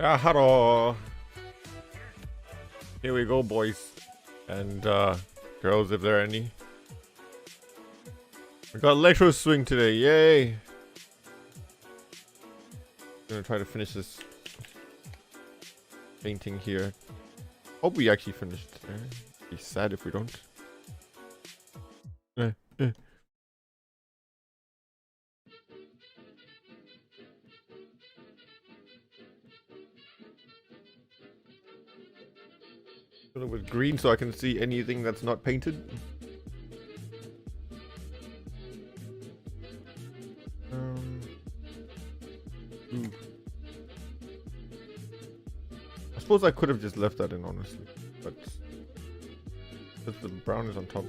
Hello. Here we go, boys and girls, if there are any. We got electro swing today, yay! Gonna try to finish this painting here. Hope we actually finish it today. Be sad if we don't. Fill it with green so I can see anything that's not painted. I suppose I could have just left that in, honestly, but because the brown is on top.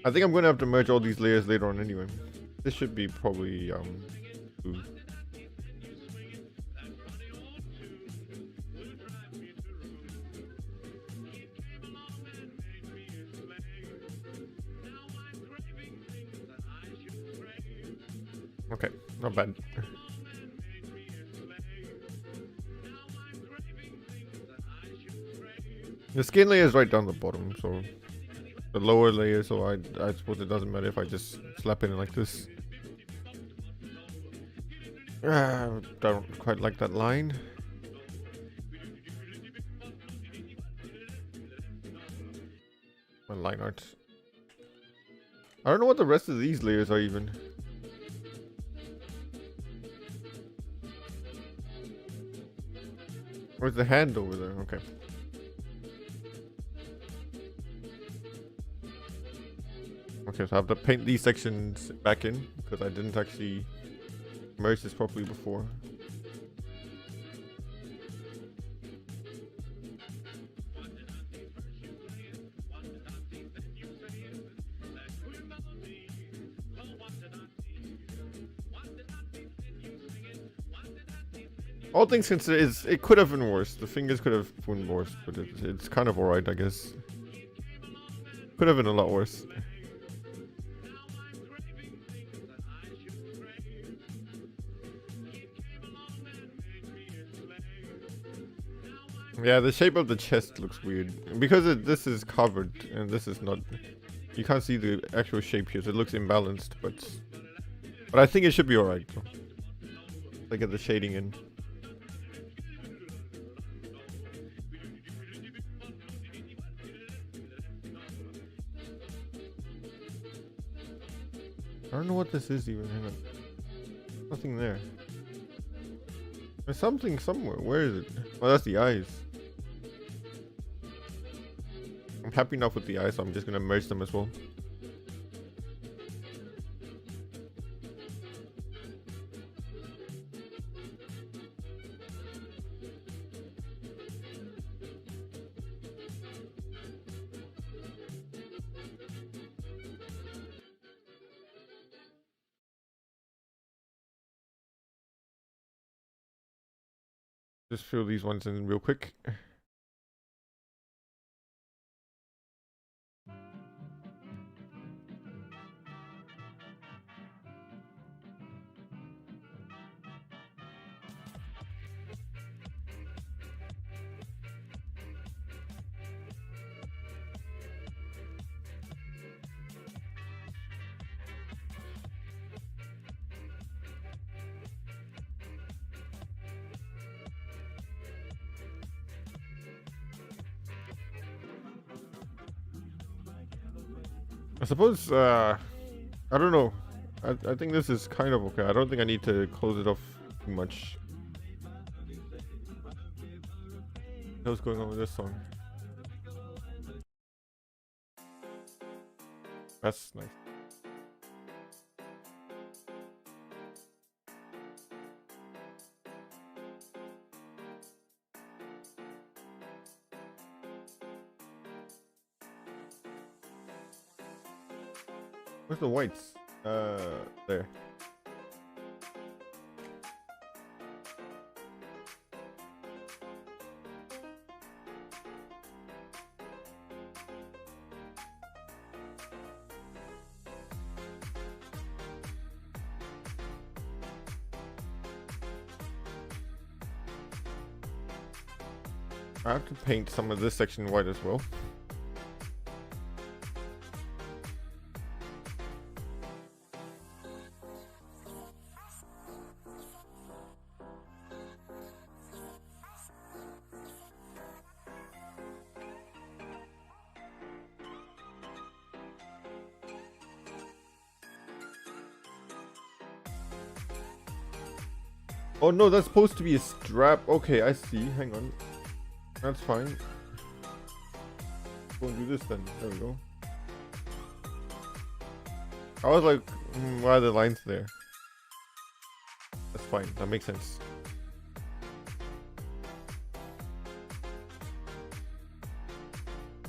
I think I'm gonna have to merge all these layers later on anyway. This should be probably blue. Okay, not bad. The skin layer is right down the bottom, so the lower layer, so I suppose it doesn't matter if I just slap it in like this. Don't quite like that line. My line art. I don't know what the rest of these layers are even. Where's the hand over there? Okay. Okay, so I have to paint these sections back in because I didn't actually merge this properly before. All things considered, it could have been worse. The fingers could have been worse, but it's kind of alright, I guess. Could have been a lot worse. Yeah, the shape of the chest looks weird because this is covered and this is not. You can't see the actual shape here, so it looks imbalanced. But I think it should be alright. I get the shading in. I don't know what this is even. Hang on. Nothing there. There's something somewhere. Where is it? Oh, that's the eyes. I'm happy enough with the eyes, so I'm just gonna merge them as well. Just fill these ones in real quick. I suppose, I don't know. I think this is kind of okay. I don't think I need to close it off too much. What's going on with this song? That's nice. Where's the whites? There. I have to paint some of this section white as well. Oh no, that's supposed to be a strap. Okay, I see. Hang on. That's fine. Go and do this then. There we go. I was like, why are the lines there? That's fine. That makes sense.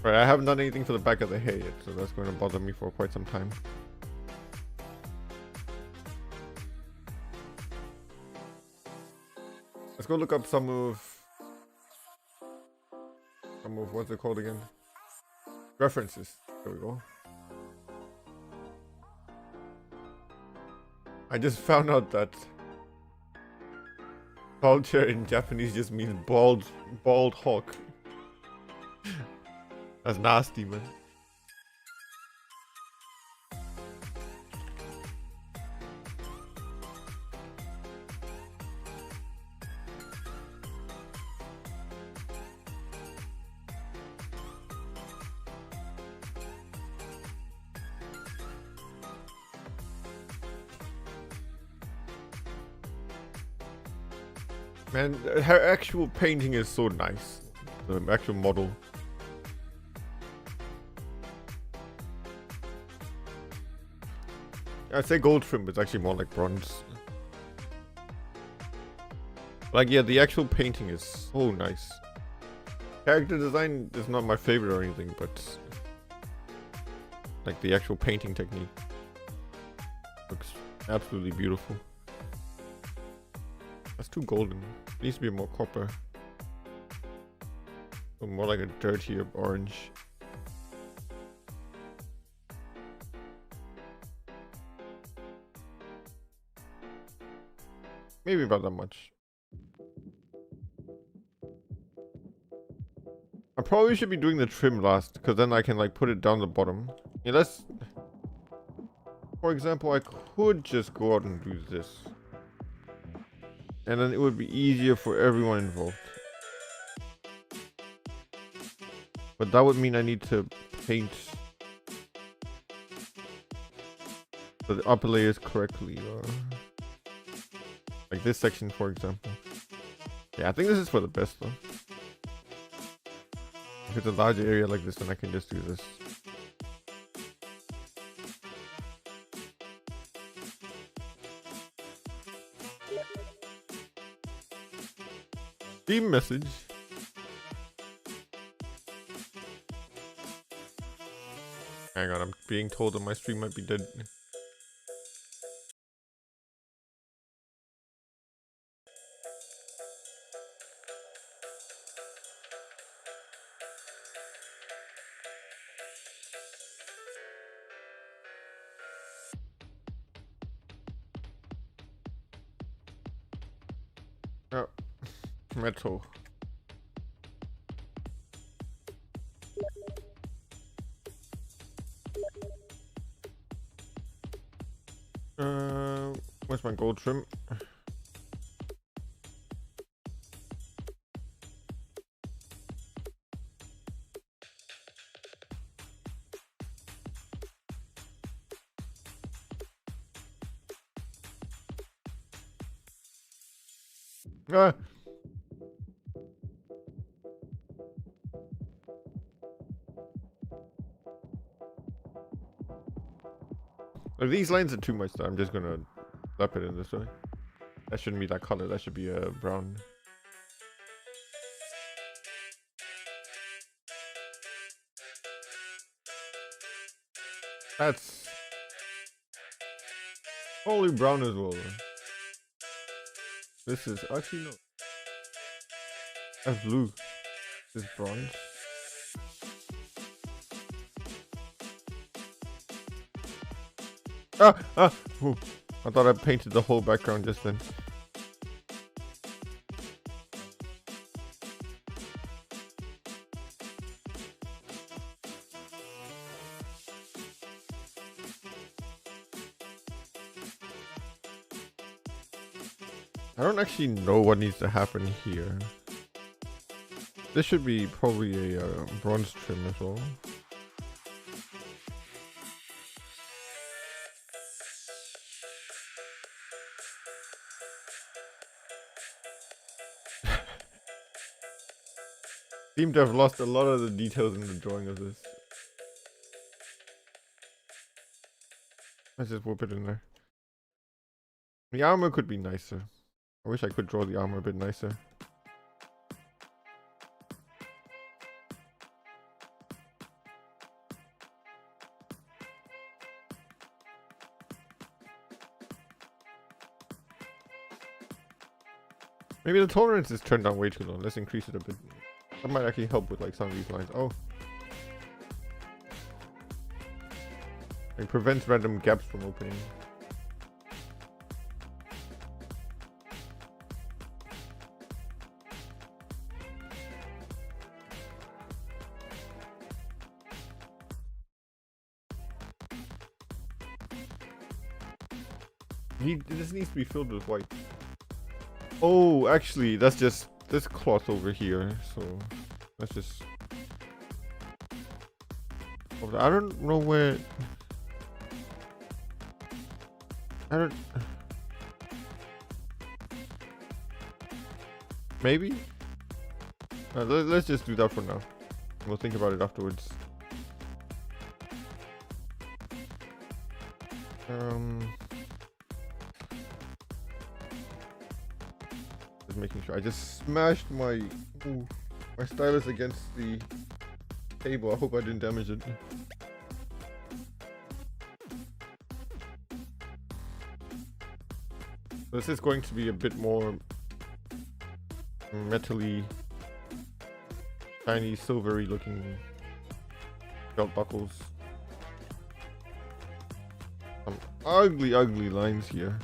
Right, I haven't done anything for the back of the hair yet, so that's going to bother me for quite some time. Let's go look up some of what's it called again? References. There we go. I just found out that culture in Japanese just means bald hawk. That's nasty, man. Man, her actual painting is so nice. The actual model. I'd say gold trim, but it's actually more like bronze. Like, yeah, the actual painting is so nice. Character design is not my favorite or anything, but like the actual painting technique looks absolutely beautiful. That's too golden. It needs to be more copper. Or more like a dirtier orange. Maybe about that much. I probably should be doing the trim last, because then I can like put it down the bottom. Yeah, let's... For example, I could just go out and do this. And then it would be easier for everyone involved. But that would mean I need to paint the upper layers correctly. Like this section, for example. Yeah, I think this is for the best though. If it's a large area like this, then I can just do this. Team message. Hang on, I'm being told that my stream might be dead. Oh, metal. Where's my gold trim? Ah. If these lines are too much, though, I'm just gonna slap it in this way. That shouldn't be that color. That should be a brown. That's totally brown as well. This is actually no. That's blue. This is bronze. Ooh. I thought I painted the whole background just then. I don't actually know what needs to happen here. This should be probably a bronze trim as well. Seem to have lost a lot of the details in the drawing of this. Let's just whoop it in there. The armor could be nicer. I wish I could draw the armor a bit nicer. Maybe the tolerance is turned down way too low. Let's increase it a bit. That might actually help with like some of these lines. Oh. It prevents random gaps from opening. This needs to be filled with white. Oh, actually, that's just this cloth over here. So let's just. I don't know where. I don't. Maybe. Let's just do that for now. We'll think about it afterwards. Just making sure. I just smashed my stylus against the table. I hope I didn't damage it. This is going to be a bit more metally, shiny, silvery looking belt buckles. Some ugly, ugly lines here.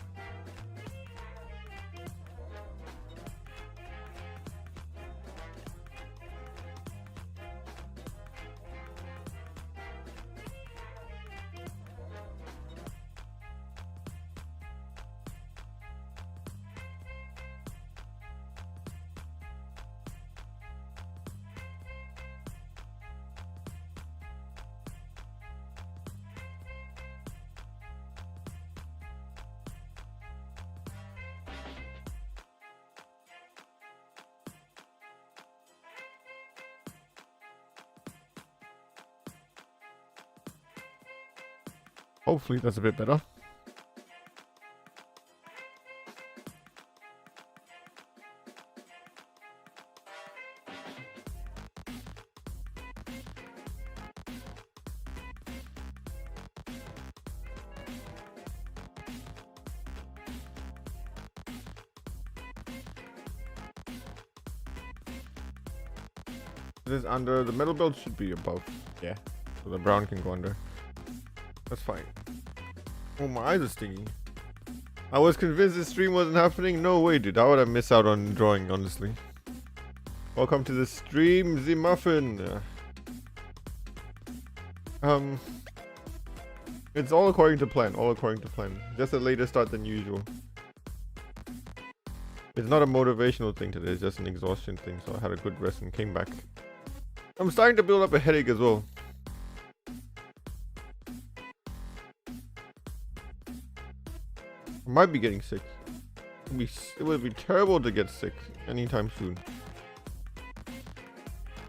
Hopefully that's a bit better. This is under, the metal belt should be above. Yeah. So the brown can go under. That's fine. Oh, my eyes are stinging. I was convinced this stream wasn't happening. No way, dude. How would I miss out on drawing, honestly? Welcome to the stream, the muffin. It's all according to plan. All according to plan. Just a later start than usual. It's not a motivational thing today. It's just an exhaustion thing. So I had a good rest and came back. I'm starting to build up a headache as well. I might be getting sick. It would be terrible to get sick anytime soon.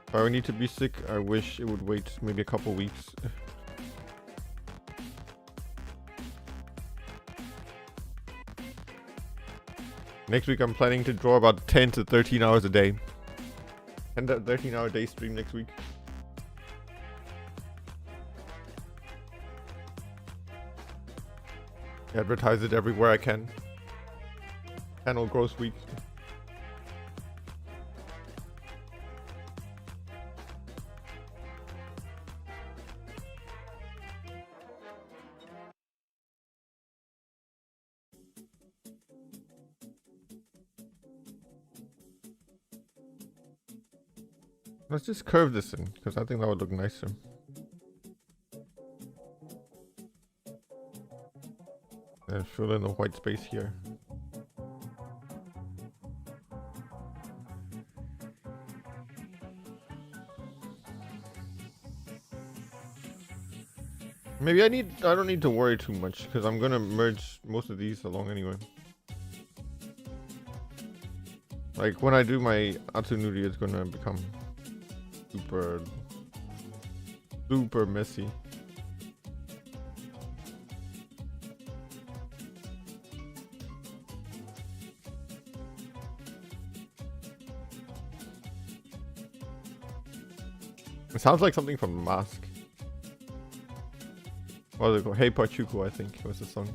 If I need to be sick, I wish it would wait maybe a couple weeks. Next week I'm planning to draw about 10 to 13 hours a day. And that 13-hour day stream next week. Advertise it everywhere I can. Channel Gross Week. Let's just curve this in, because I think that would look nicer. And fill in the white space here. Maybe I don't need to worry too much because I'm gonna merge most of these along anyway. Like when I do my Atsunuri, it's gonna become super messy. It sounds like something from Mask. What was it called? Hey Pachuco, I think was the song.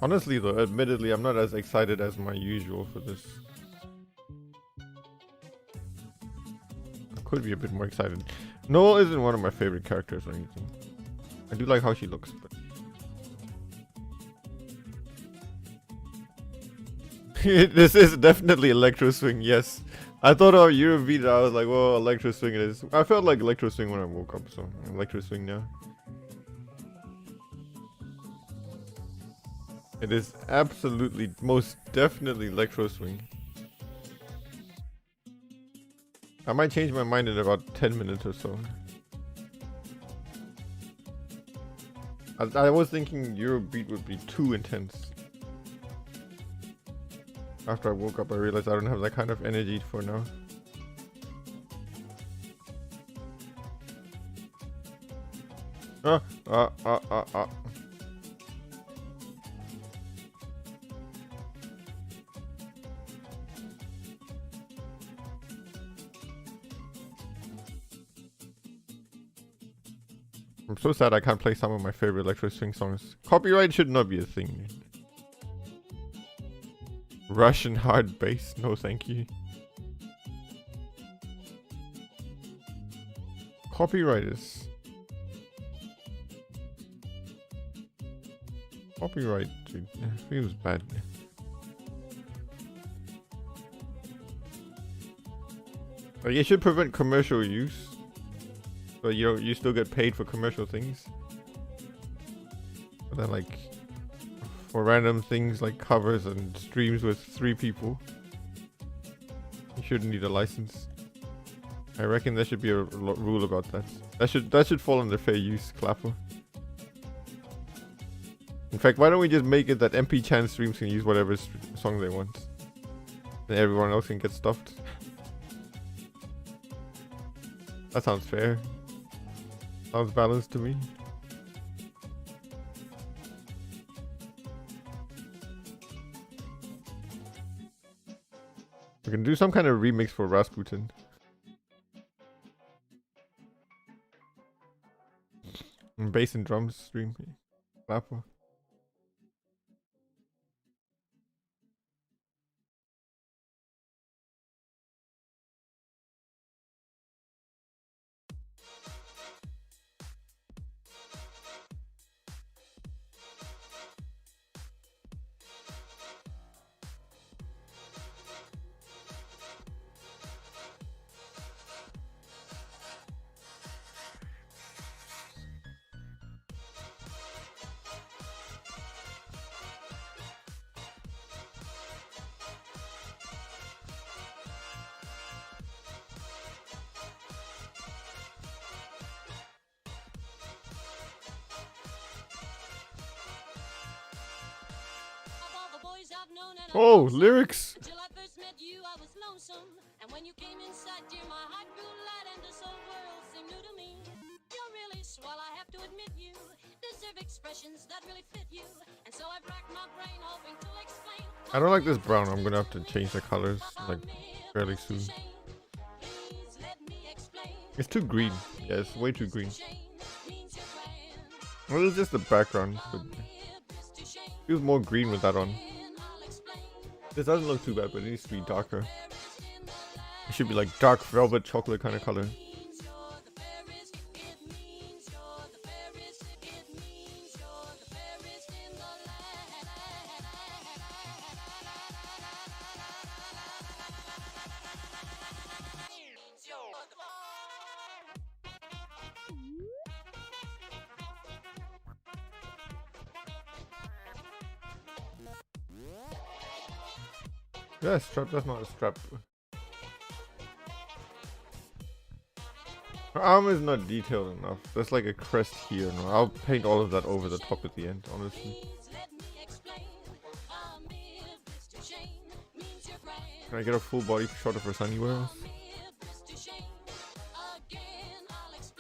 Honestly though, admittedly, I'm not as excited as my usual for this. I could be a bit more excited. Noel isn't one of my favorite characters or anything. I do like how she looks, but... This is definitely Electro Swing, yes. I thought of Eurobeat, I was like, well, Electro Swing it is. I felt like Electro Swing when I woke up, so Electro Swing now. It is absolutely, most definitely Electro Swing. I might change my mind in about 10 minutes or so. I was thinking Eurobeat would be too intense. After I woke up, I realized I don't have that kind of energy for now. I'm so sad I can't play some of my favorite Electro Swing songs. Copyright should not be a thing. Russian hard bass? No thank you. Copyright is... Copyright, dude, feels bad. Like, it should prevent commercial use. But you still get paid for commercial things. But then like for random things like covers and streams with 3 people, you shouldn't need a license. I reckon there should be a rule about that. That should fall under fair use, Clapper. In fact, why don't we just make it that Empychan streams can use whatever song they want, and everyone else can get stuffed. That sounds fair. Sounds balanced to me. We can do some kind of remix for Rasputin. And bass and drums stream. Clapper. Oh, lyrics! Until I first met you, I was lonesome. And when you came inside, dear, my heart grew light and this whole world seemed new to me. You're really swell, I have to admit you deserve expressions that really fit you. And so I've racked my brain hoping to explain. I don't like this brown. I'm gonna have to change the colors like fairly soon. It's too green. Yeah, it's way too green. Well, it's just the background. But it feels more green with that on. This doesn't look too bad, but it needs to be darker. It should be like dark velvet chocolate kind of color. Yeah, strap, that's not a strap. Her arm is not detailed enough. There's like a crest here. No, I'll paint all of that over the top at the end, honestly. Can I get a full body shot of her sunnies?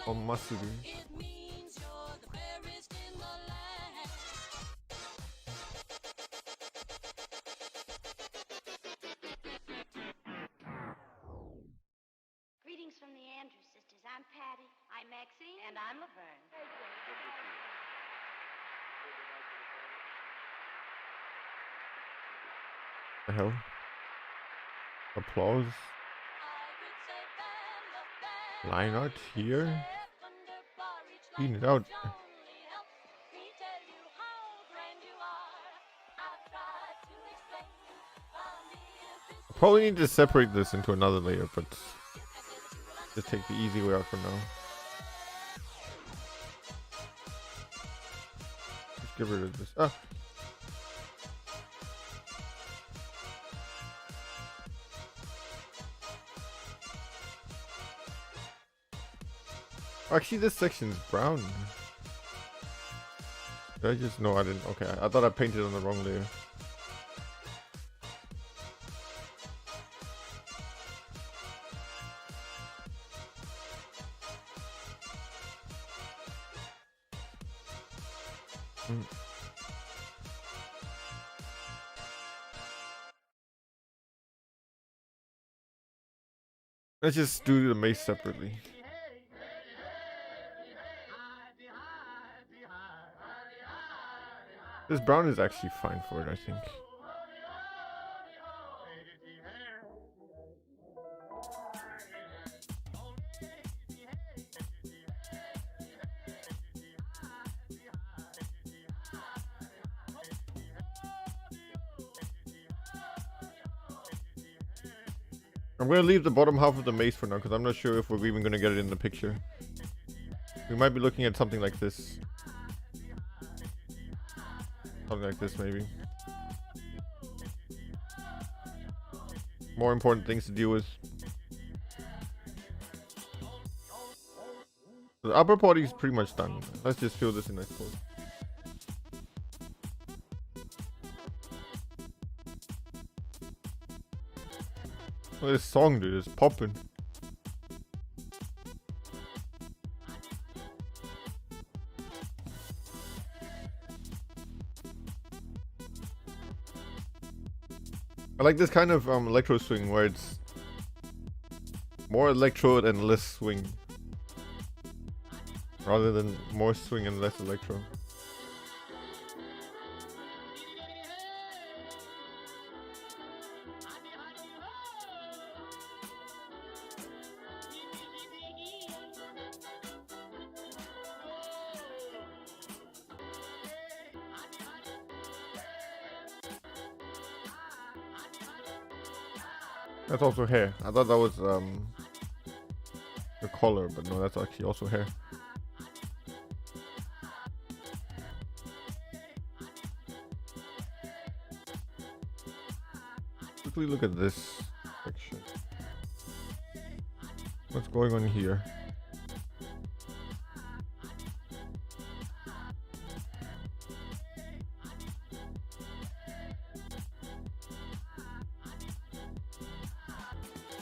Or must it be? Greetings from the Andrews sisters. I'm Patty. I'm Maxine. And I'm Laverne. The hell? Applause. Line art here. Clean it out. Probably need to separate this into another layer, but just take the easy way out for now. Let's get rid of this. Ah. Actually, this section's brown. Did I just... No, I didn't. Okay, I thought I painted on the wrong layer. Let's just do the mace separately. This brown is actually fine for it, I think. I'm gonna leave the bottom half of the mace for now because I'm not sure if we're even gonna get it in the picture. We might be looking at something like this. Something like this, maybe. More important things to deal with. The upper body is pretty much done. Let's just fill this in, I suppose. Well, this song, dude, is popping. I like this kind of electro swing where it's more electro and less swing, rather than more swing and less electro. That's also hair. I thought that was the collar, but no, that's actually also hair. Quickly look at this section. What's going on here?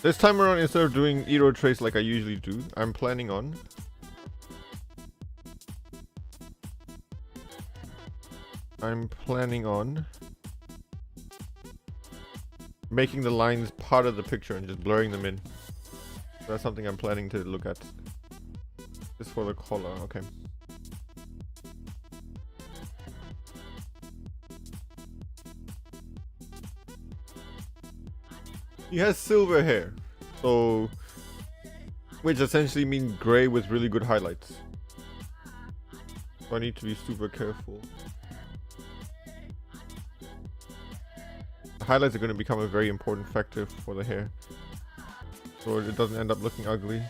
This time around, instead of doing Eero trace like I usually do, I'm planning on making the lines part of the picture and just blurring them in. So that's something I'm planning to look at. This for the collar, okay. He has silver hair, so which essentially means gray with really good highlights. So I need to be super careful. The highlights are going to become a very important factor for the hair, so it doesn't end up looking ugly.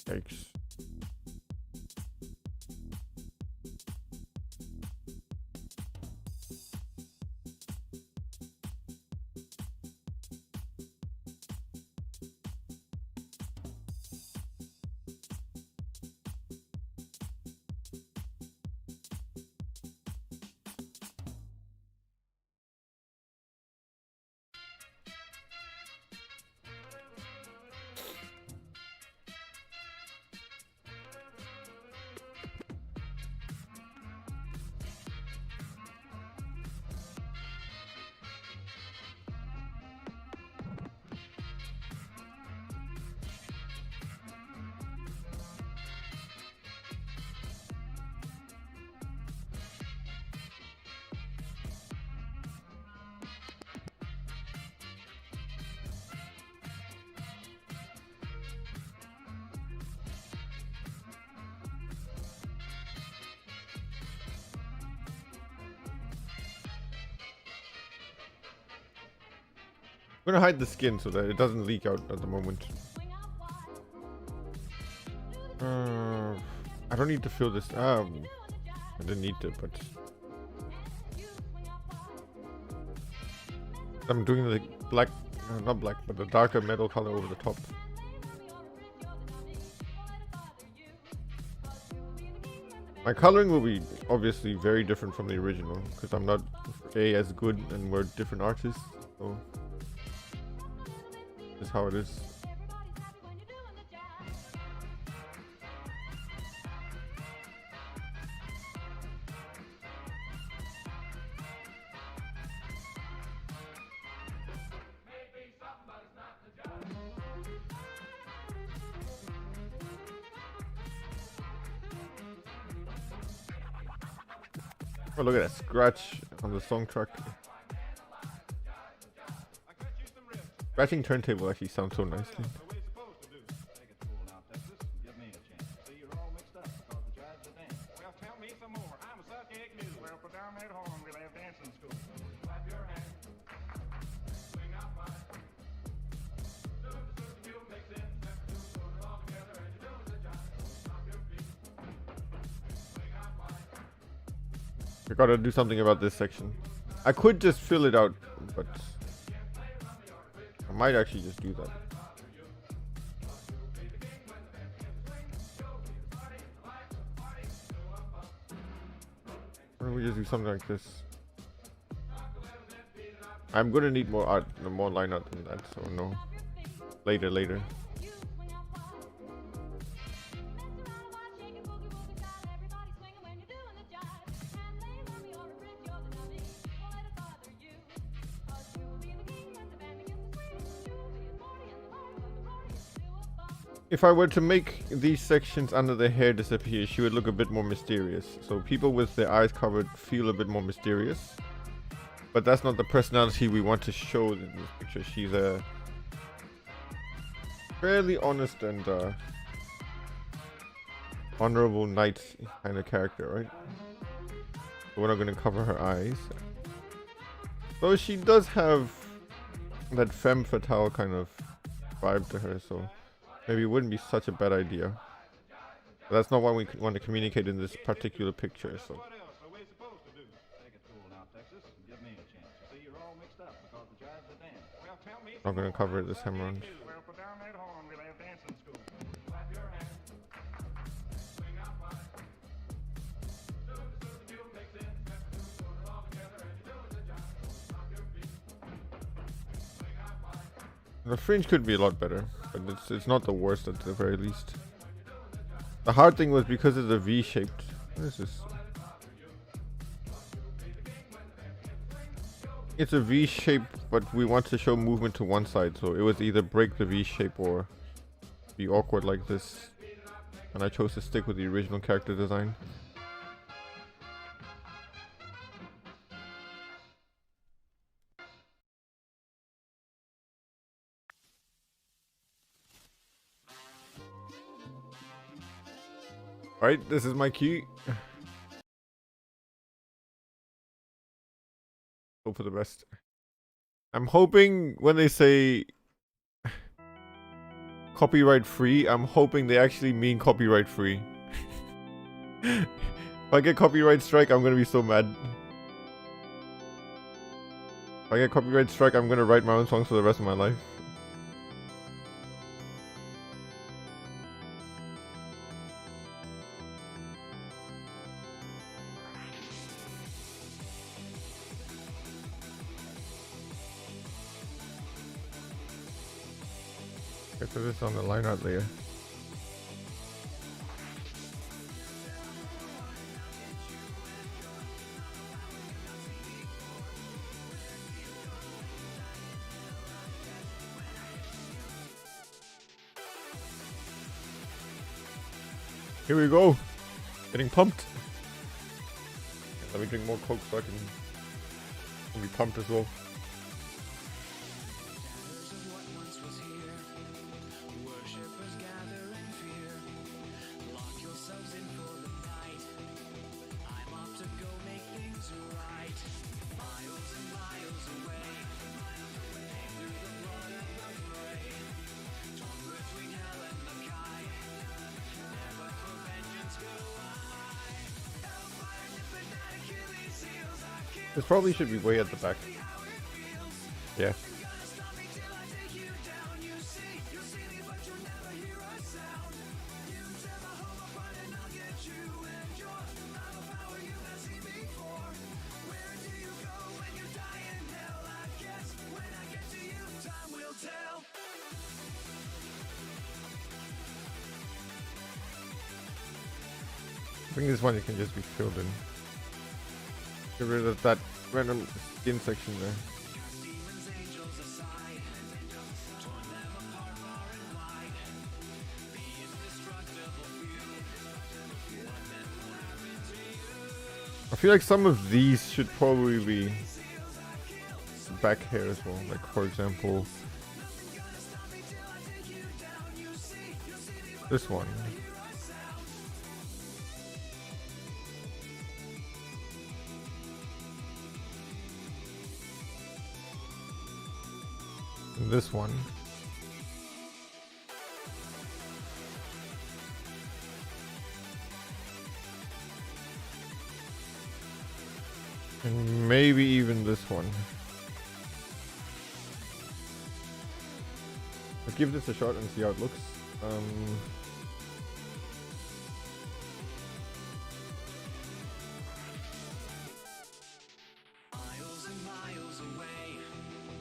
Yikes. I'm gonna hide the skin so that it doesn't leak out at the moment. I don't need to fill this. I didn't need to, but I'm doing the black, not black, but the darker metal color over the top. My coloring will be obviously very different from the original because I'm not as good and we're different artists. So that's how it is. Oh, look at that scratch on the song track. Scratching turntable actually sounds so nicely. I gotta do something about this section. I could just fill it out, but I might actually just do that. Why don't we just do something like this? I'm gonna need more art, more line art than that, so no. Later. If I were to make these sections under the hair disappear, she would look a bit more mysterious. So people with their eyes covered feel a bit more mysterious. But that's not the personality we want to show in this picture. She's a fairly honest and honorable knight kind of character, right? So we're not going to cover her eyes. So she does have that femme fatale kind of vibe to her, so maybe it wouldn't be such a bad idea. But that's not what we want to communicate in this particular picture, so. I'm going to cover it this time around. The fringe could be a lot better, but it's not the worst at the very least. The hard thing was because it's a V-shaped. What is this? It's a V-shape, but we want to show movement to one side, so it was either break the V-shape or be awkward like this. And I chose to stick with the original character design. Alright, this is my cue. Hope for the best. I'm hoping when they say copyright free, I'm hoping they actually mean copyright free. If I get copyright strike, I'm gonna be so mad. If I get copyright strike, I'm gonna write my own songs for the rest of my life. Get to this on the line art layer. Here we go. Getting pumped. Let me drink more Coke so I can be pumped as well. This probably should be way at the back. Yeah. I think this one you can just be filled in. Get rid of that random skin section there. I feel like some of these should probably be back hair as well. Like for example, this one. And this one. And maybe even this one. Let's give this a shot and see how it looks.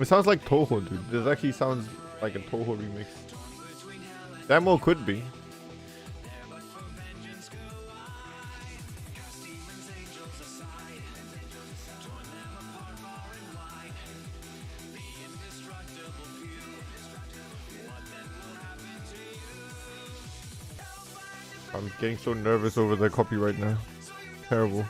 It sounds like Toho, dude. This actually sounds like a Toho remix. Demo could be. I'm getting so nervous over the copyright now. Terrible.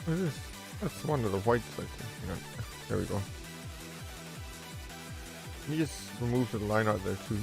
What is this? That's one of the whites, I think. Yeah. There we go. Let me just remove the line out there too.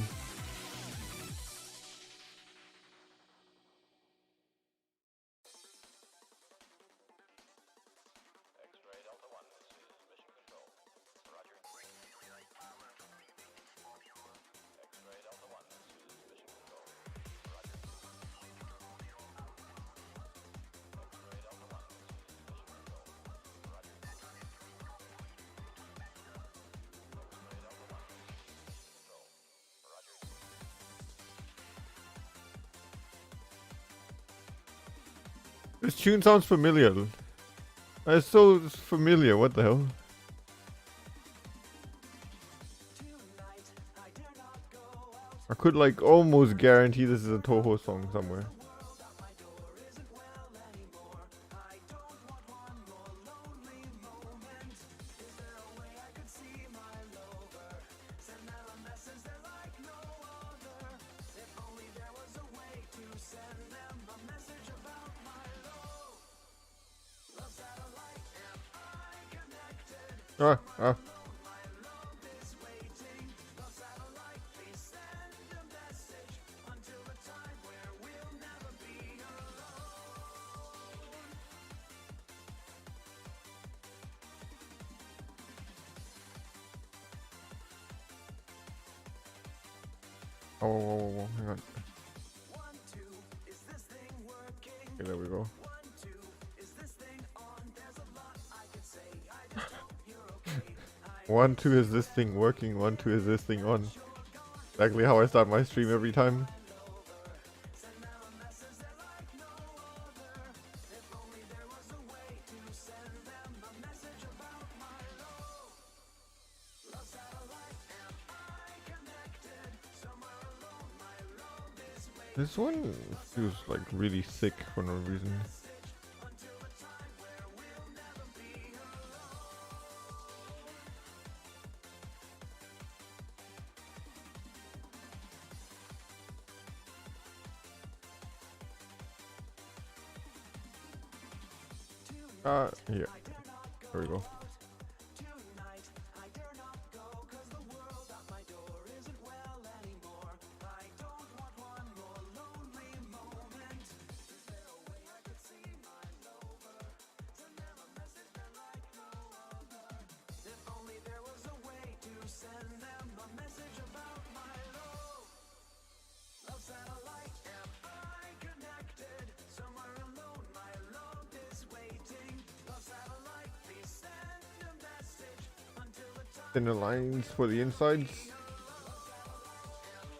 This tune sounds familiar. It's so familiar, what the hell? I could like almost guarantee this is a Toho song somewhere. Ah. Oh, hang on. Okay, there we go. 1, 2, is this thing working? 1, 2, is this thing on? Exactly how I start my stream every time. This one feels like really thick for no reason. Yeah. There we go. Thinner lines for the insides.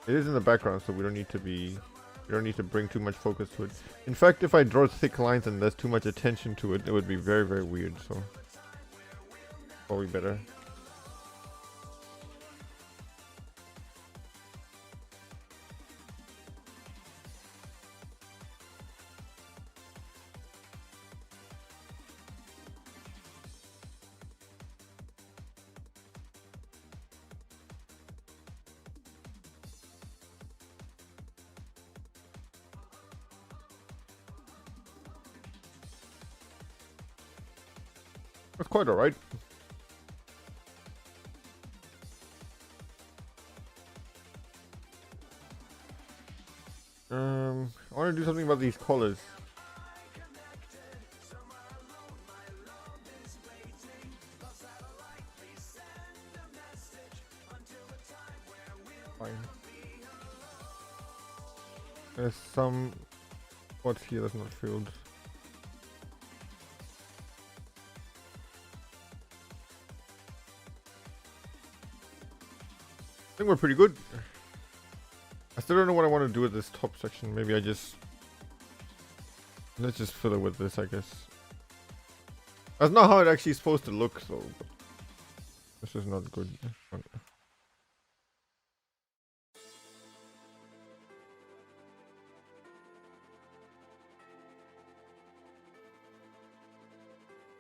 It is in the background, so we don't need to bring too much focus to it. In fact, if I draw thick lines and there's too much attention to it, it would be very, very weird, so probably better. That's quite alright. I want to do something about these colors. Fine. There's some spots here that's not filled. I think we're pretty good. I still don't know what I want to do with this top section. Maybe let's just fill it with this, I guess. That's not how it actually is supposed to look, though. But this is not good.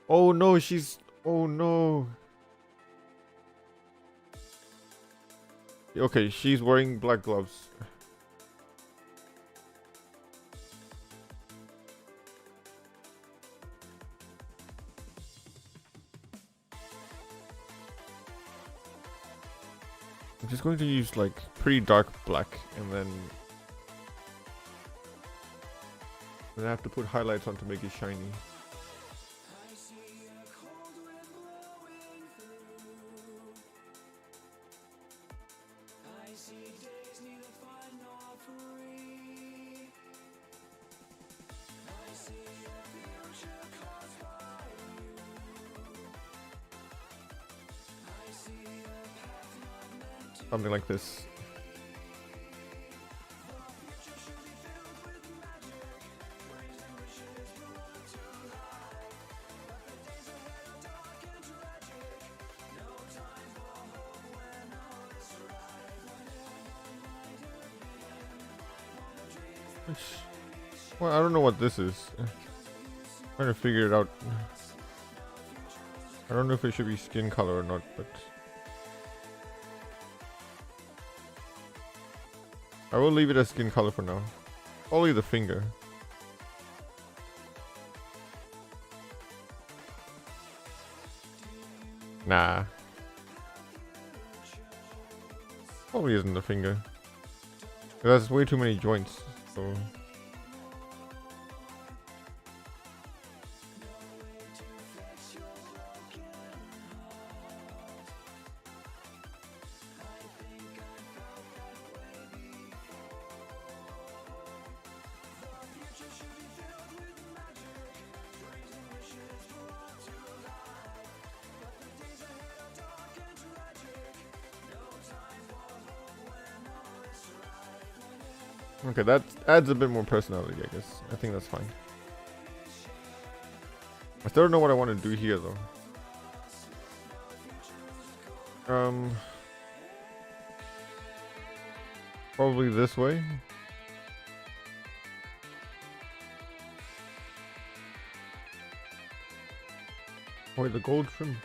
Oh no, oh no. Okay, she's wearing black gloves. I'm just going to use like pretty dark black and then I have to put highlights on to make it shiny. Something like this. Well, I don't know what this is. I'm trying to figure it out. I don't know if it should be skin color or not, but I will leave it as skin color for now. Only the finger. Nah. Probably isn't the finger. That's way too many joints, so okay, that adds a bit more personality, I guess. I think that's fine. I still don't know what I want to do here, though. Probably this way. Wait, the gold trim.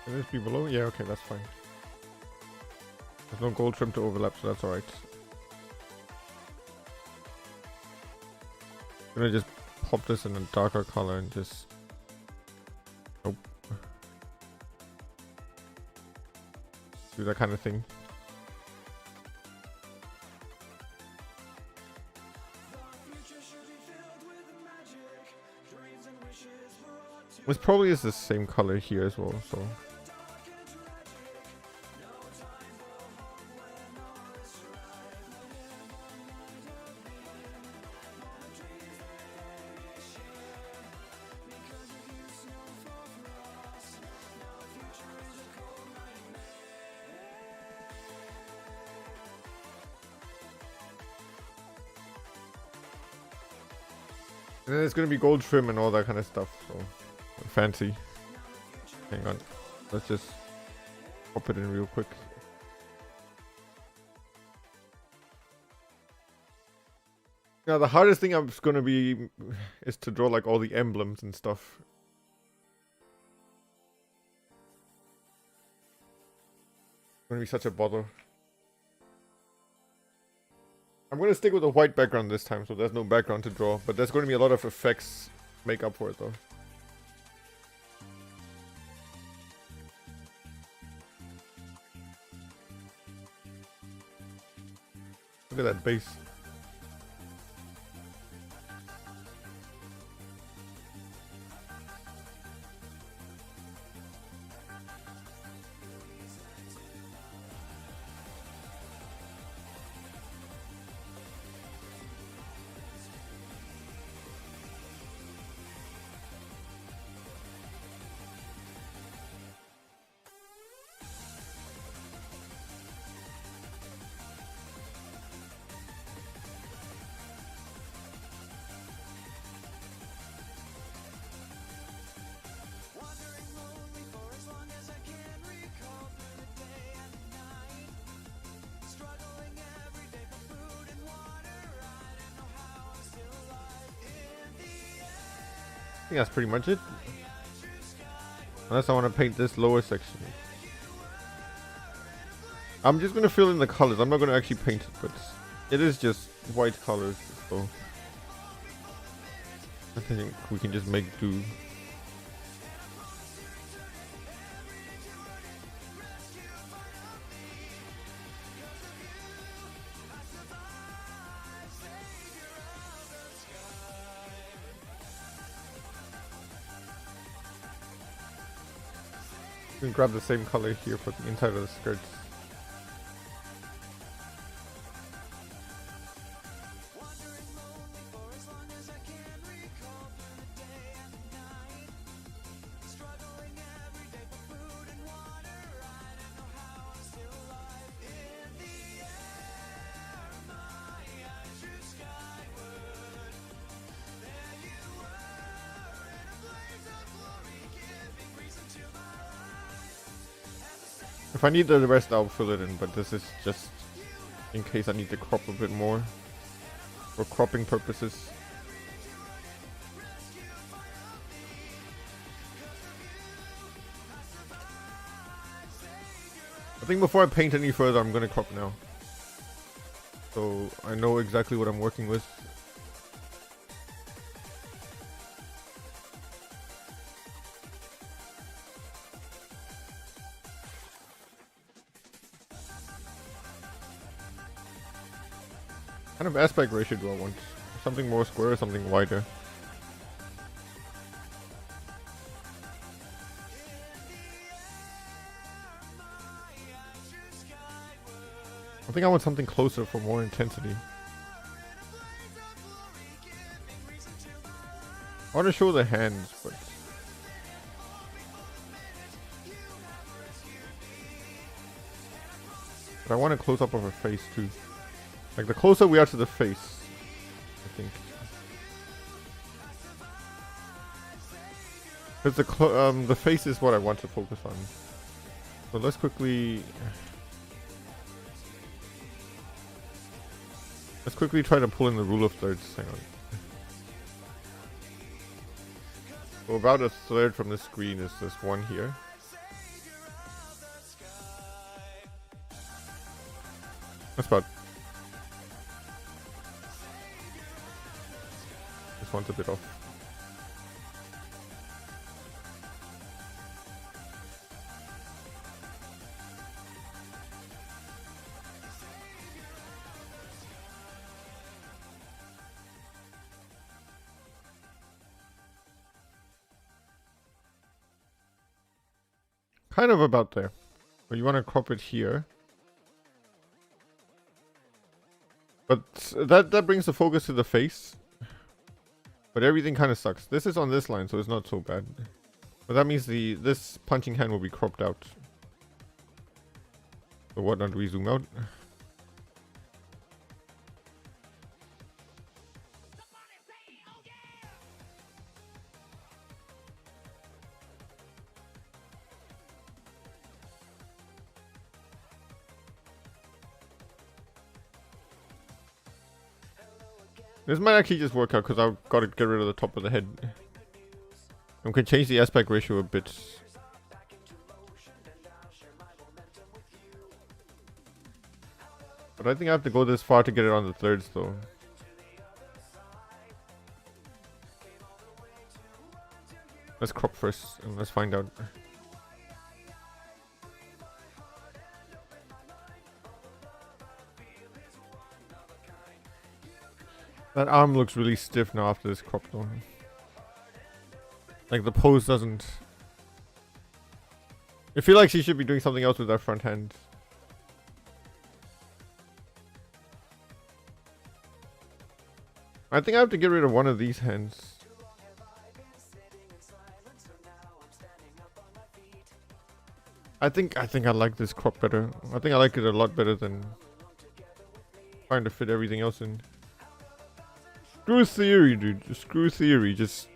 Can this be below? Yeah, okay, that's fine. There's no gold trim to overlap, so that's alright. I'm gonna just pop this in a darker color and just... Nope. Do that kind of thing. This probably is the same color here as well, so... And then it's gonna be gold trim and all that kind of stuff, so fancy. Hang on, let's just pop it in real quick. Now the hardest thing I'm gonna be is to draw like all the emblems and stuff. It's gonna be such a bother. I'm gonna stick with a white background this time, so there's no background to draw, but there's gonna be a lot of effects make up for it though. Look at that base. I think that's pretty much it. Unless I want to paint this lower section. I'm just going to fill in the colors. I'm not going to actually paint it, but it is just white colors, so I think we can just make do. You can grab the same color here for the inside of the skirts. If I need the rest, I'll fill it in, but this is just in case I need to crop a bit more for cropping purposes. I think before I paint any further, I'm gonna crop now, so I know exactly what I'm working with. What kind of aspect ratio do I want? Something more square or something wider? I think I want something closer for more intensity. I want to show the hands, but I want a close up of her face too. Like the closer we are to the face, I think. Because the face is what I want to focus on. So let's quickly try to pull in the rule of thirds. Hang on. So about a third from the screen is this one here. That's about. This one's a bit off. kind of about there. But you want to crop it here. But that brings the focus to the face. But everything kind of sucks. This is on this line, so it's not so bad. But that means this punching hand will be cropped out. So what not do we zoom out? This might actually just work out because I've got to get rid of the top of the head. And we can change the aspect ratio a bit. But I think I have to go this far to get it on the thirds though. Let's crop first and let's find out. That arm looks really stiff now after this crop though. Like the pose doesn't... I feel like she should be doing something else with that front hand. I think I have to get rid of one of these hands. I think I like this crop better. I think I like it a lot better than trying to fit everything else in. Screw theory, dude. Screw theory. Just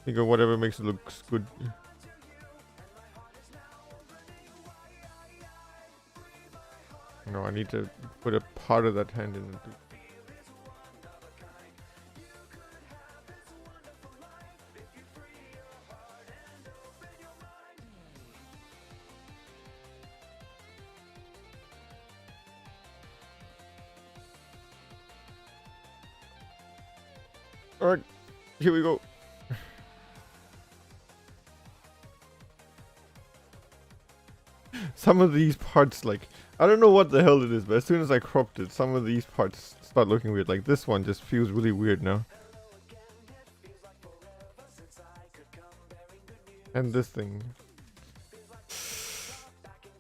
think of whatever makes it look good. No, I need to put a part of that hand in it. Alright, here we go. Some of these parts, like, I don't know what the hell it is, but as soon as I cropped it, some of these parts start looking weird. Like this one just feels really weird now. And this thing.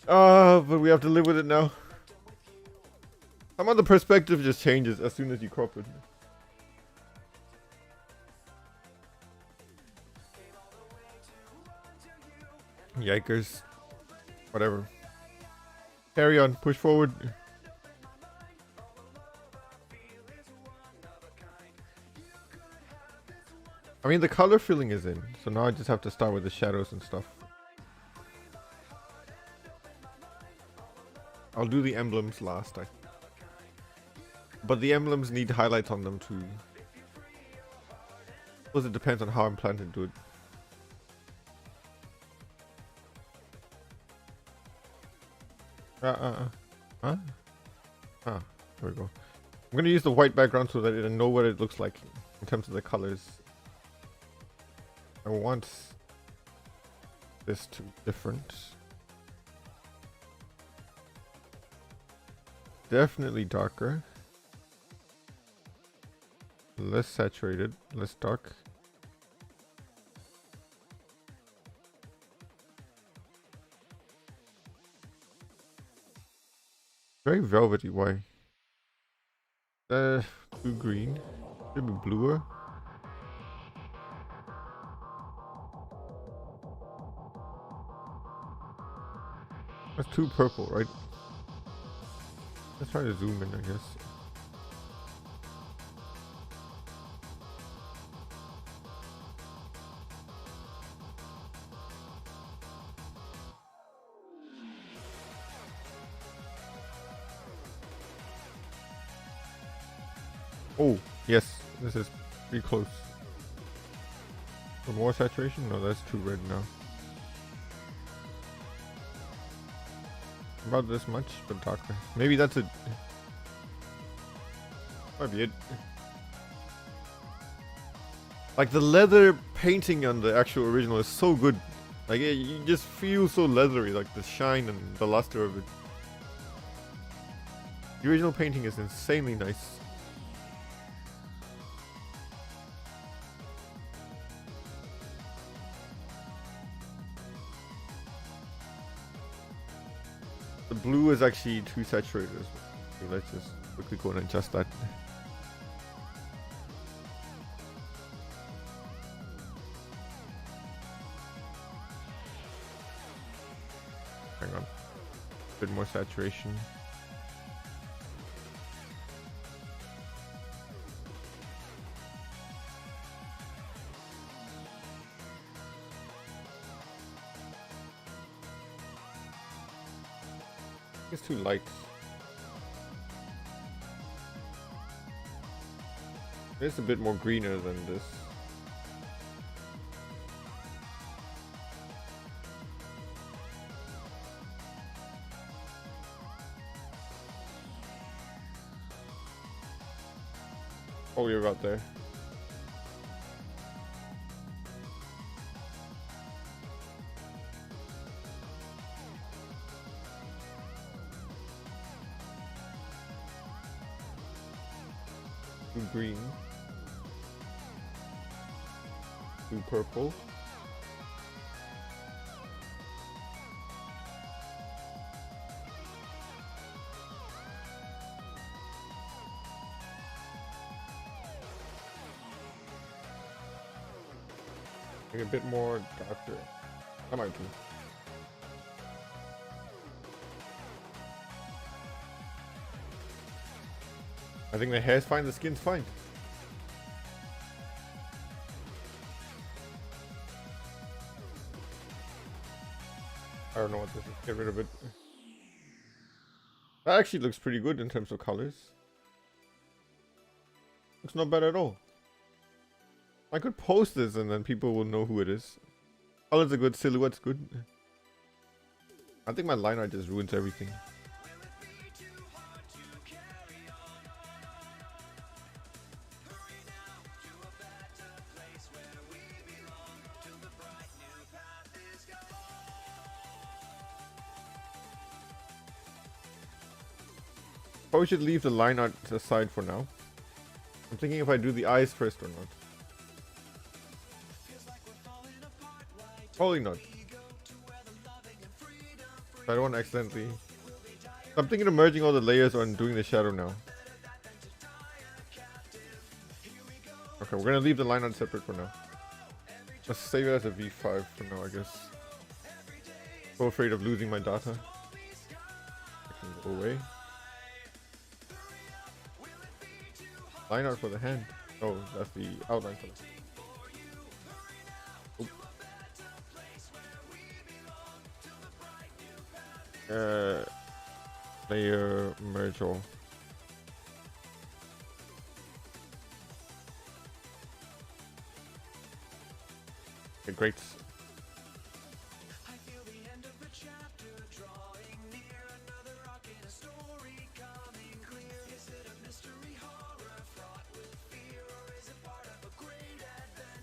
But we have to live with it now. Some of the perspective just changes as soon as you crop it. Yikers. Whatever. Carry on. Push forward. I mean, the color filling is in. So now I just have to start with the shadows and stuff. I'll do the emblems last. But the emblems need highlights on them too. I suppose it depends on how I'm planning to do it. Huh? Ah, there we go. I'm gonna use the white background so that I know what it looks like in terms of the colors. I want this to be different. Definitely darker. Less saturated, less dark. Very velvety, why? Too green. Should be bluer. That's too purple, right? Let's try to zoom in, I guess. Oh, yes, this is pretty close. For more saturation? No, that's too red now. About this much, but darker. Maybe that's it. Might be it. Like the leather painting on the actual original is so good. Like you just feel so leathery, like the shine and the luster of it. The original painting is insanely nice. blue is actually too saturated. Okay, let's just quickly go and adjust that. Hang on. A bit more saturation. It's too light. It's a bit more greener than this. Oh, you're about there. Too green. Too purple. Maybe a bit more darker. That might do. I think the hair's fine, the skin's fine. I don't know what this is. Get rid of it. That actually looks pretty good in terms of colors. Looks not bad at all. I could post this and then people will know who it is. Colors are good, silhouette's good. I think my line art just ruins everything. Probably should leave the line art aside for now. I'm thinking if I do the eyes first or not. Probably not. I don't want to accidentally. I'm thinking of merging all the layers on doing the shadow now. Okay, we're gonna leave the line art separate for now. Let's save it as a V5 for now, I guess. So afraid of losing my data. I can go away. Line art for the hand. Oh, that's the outline for the layer merge all. Okay, great.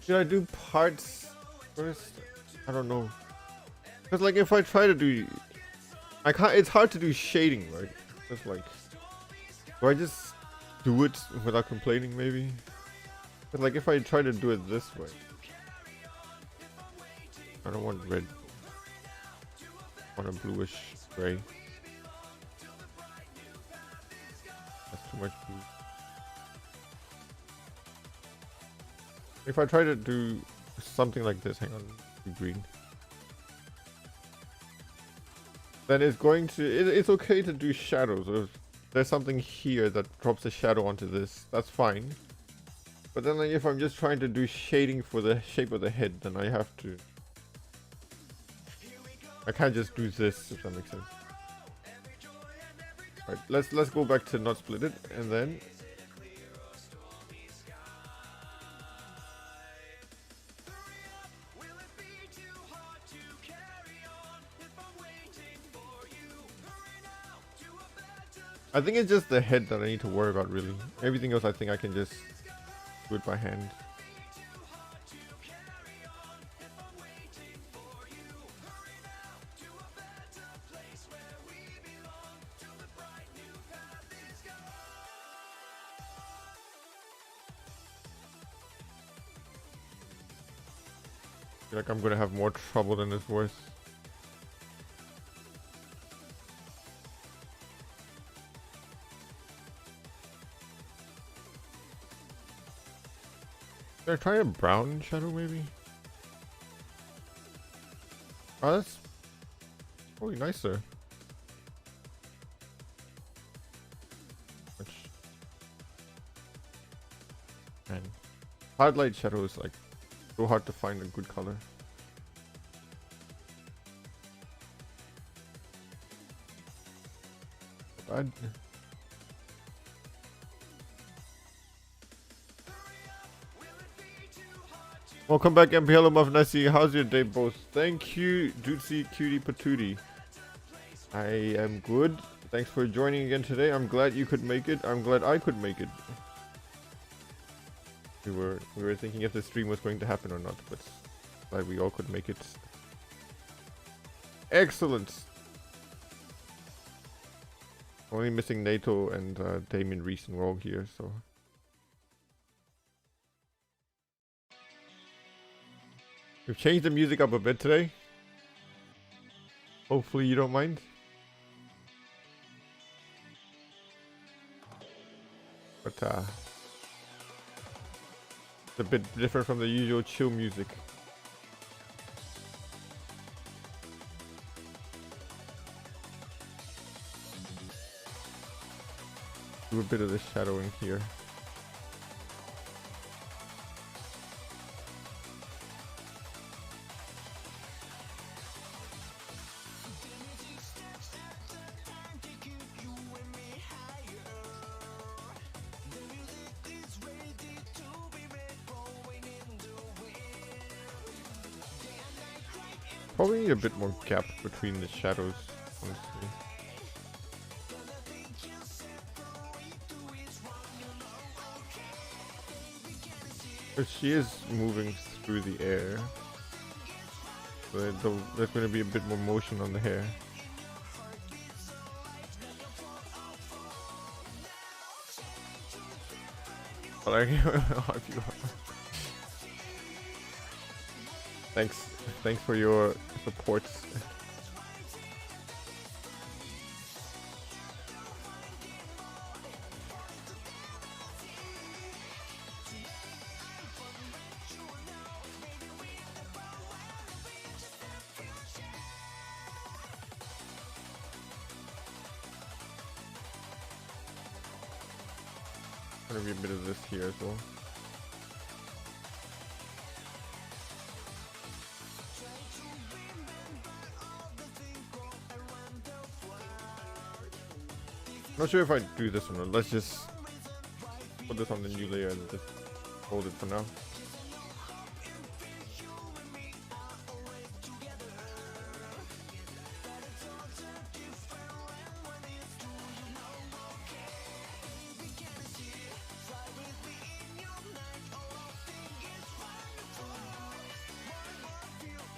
Should I do parts first? I don't know. Because like if I try to do, I can't. It's hard to do shading, right? Just like, do I just do it without complaining? Maybe. But like if I try to do it this way, I don't want red. I want a bluish gray. That's too much blue. If I try to do something like this, hang on, green. Then it's going to, it's okay to do shadows. If there's something here that drops a shadow onto this, that's fine. But then like, if I'm just trying to do shading for the shape of the head, then I have to, I can't just do this, if that makes sense. Right, let's go back to not split it, and then I think it's just the head that I need to worry about, really. Everything else I think I can just do it by hand. I feel like I'm gonna have more trouble than it's worth. Should I try a brown shadow maybe? Oh, that's probably nicer. Which, man, highlight shadow is like so hard to find a good color. Bad. Welcome back, MP. Hello, Muff Nessie. How's your day, both? Thank you, Dootsie Cutie Patootie. I am good. Thanks for joining again today. I'm glad you could make it. I'm glad I could make it. We were thinking if the stream was going to happen or not, but glad we all could make it. Excellent. Only missing NATO and Damien Reese, and we're all here, so. We've changed the music up a bit today. Hopefully you don't mind. But it's a bit different from the usual chill music. Do a bit of the shadowing here. Probably need a bit more gap between the shadows, honestly. But she is moving through the air. So there's going to be a bit more motion on the hair. But I Thanks for your support. Gonna be a bit of this here as well. Not sure if I do this or not. Let's just put this on the new layer and just hold it for now.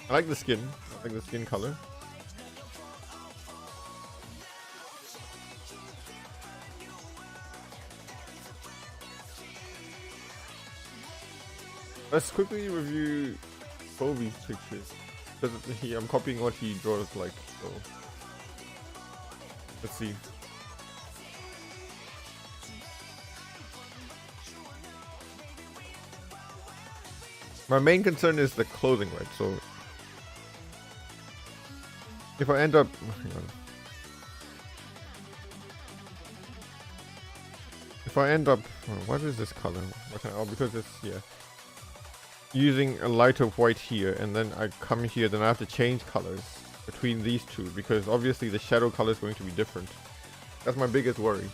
I like the skin. I like the skin color. Let's quickly review Kobe's pictures. Because I'm copying what he draws like, so let's see. My main concern is the clothing, right? So if I end up, hang on. If I end up, what is this color? Because it's, yeah, using a lighter white here, and then I come here, then I have to change colors between these two, because obviously the shadow color is going to be different. That's my biggest worry.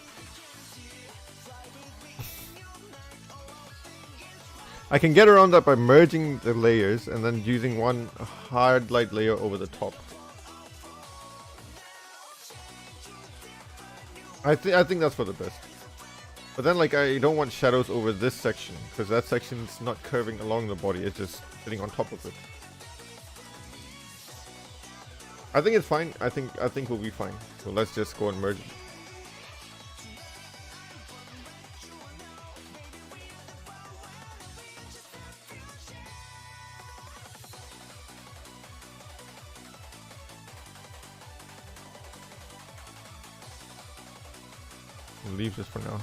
I can get around that by merging the layers and then using one hard light layer over the top. I think that's for the best. But then, like, I don't want shadows over this section, because that section's not curving along the body, it's just sitting on top of it. I think it's fine. I think we'll be fine. So let's just go and merge it. We'll leave this for now.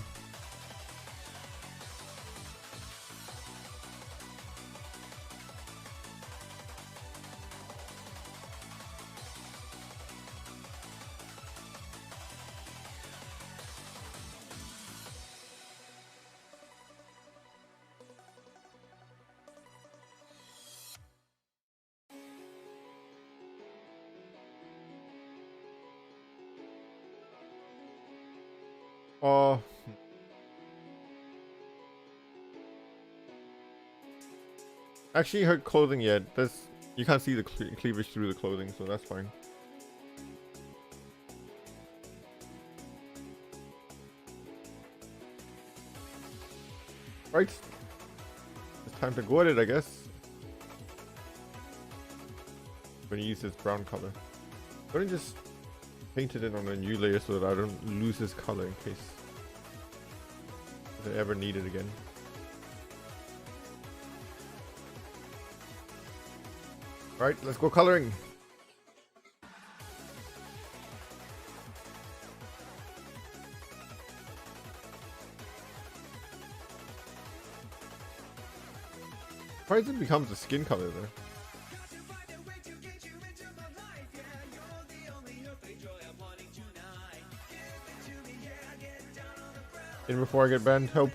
Oh, actually, her clothing, yeah, that's you can't see the cleavage through the clothing, so that's fine. Right, it's time to go at it, I guess. I'm gonna use this brown color. I'm gonna just paint it in on a new layer so that I don't lose this color in case I ever need it again. Right, let's go coloring. Why does it become the skin color there? In before I get banned, help.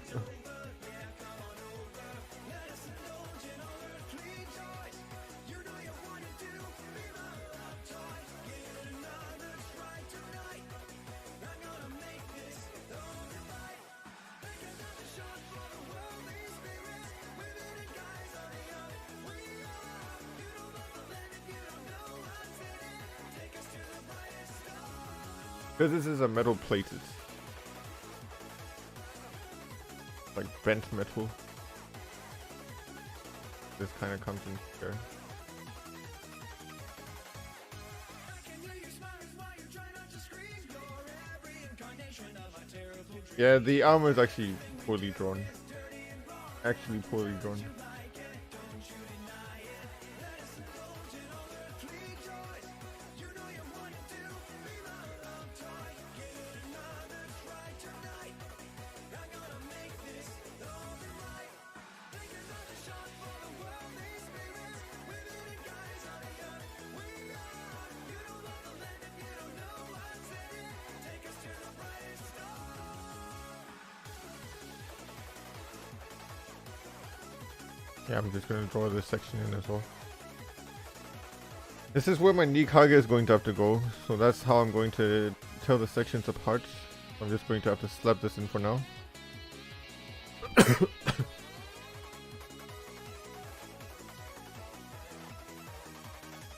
Because this is a metal plated. Like bent metal. This kind of comes in here. Yeah, the armor is actually poorly drawn. Actually poorly drawn. Yeah, I'm just gonna draw this section in as well. This is where my Nikage is going to have to go, so that's how I'm going to tell the sections apart. I'm just going to have to slap this in for now. This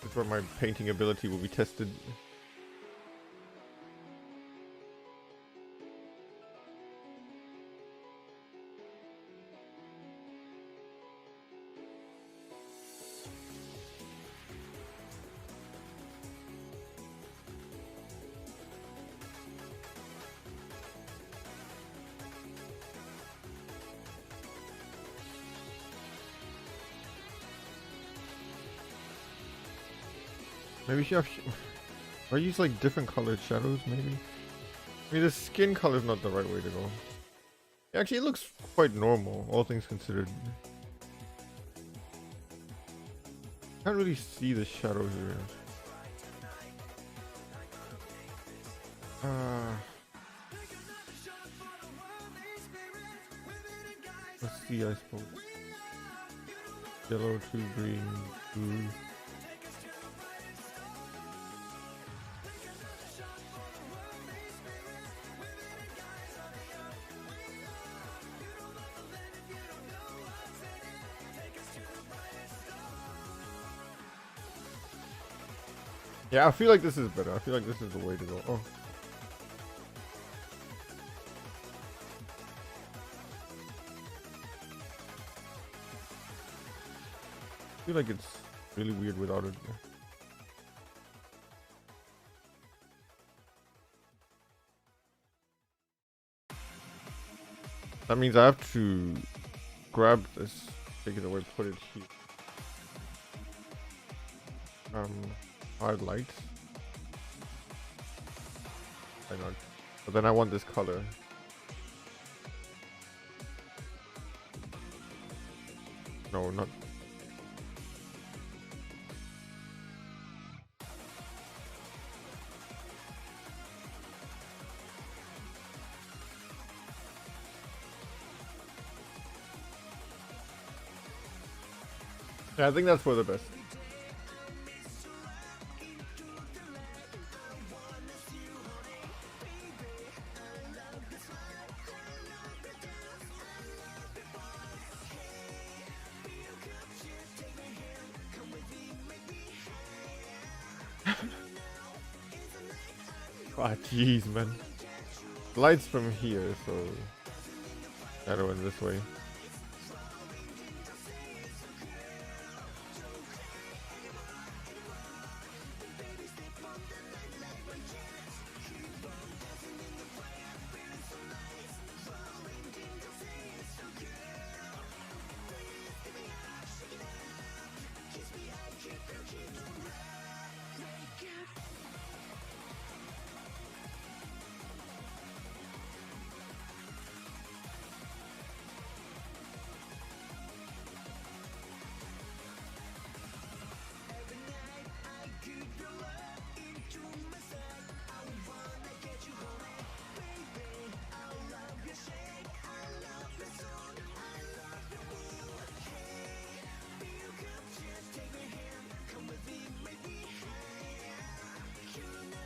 is where my painting ability will be tested. Maybe she have or use like different colored shadows, maybe? I mean, the skin color is not the right way to go. Actually, it looks quite normal, all things considered. Can't really see the shadow here. Let's see, I suppose. Yellow to green, blue. Yeah, I feel like this is better. I feel like this is the way to go. Oh. I feel like it's really weird without it. That means I have to grab this, take it away, put it here. Hard light. Why not? But then I want this color. No, not. Yeah, I think that's for the best. Ah, jeez, man. Lights from here, so shadow in this way.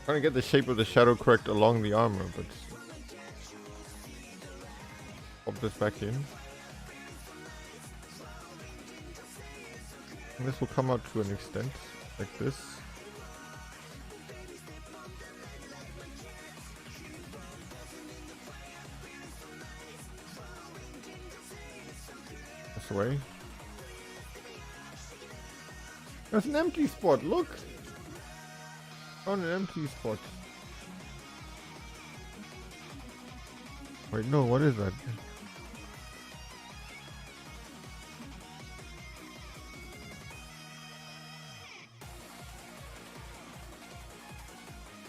Trying to get the shape of the shadow correct along the armor, but pop this back in. And this will come out to an extent, like this. This way. There's an empty spot, look! On an empty spot. Wait, no, what is that?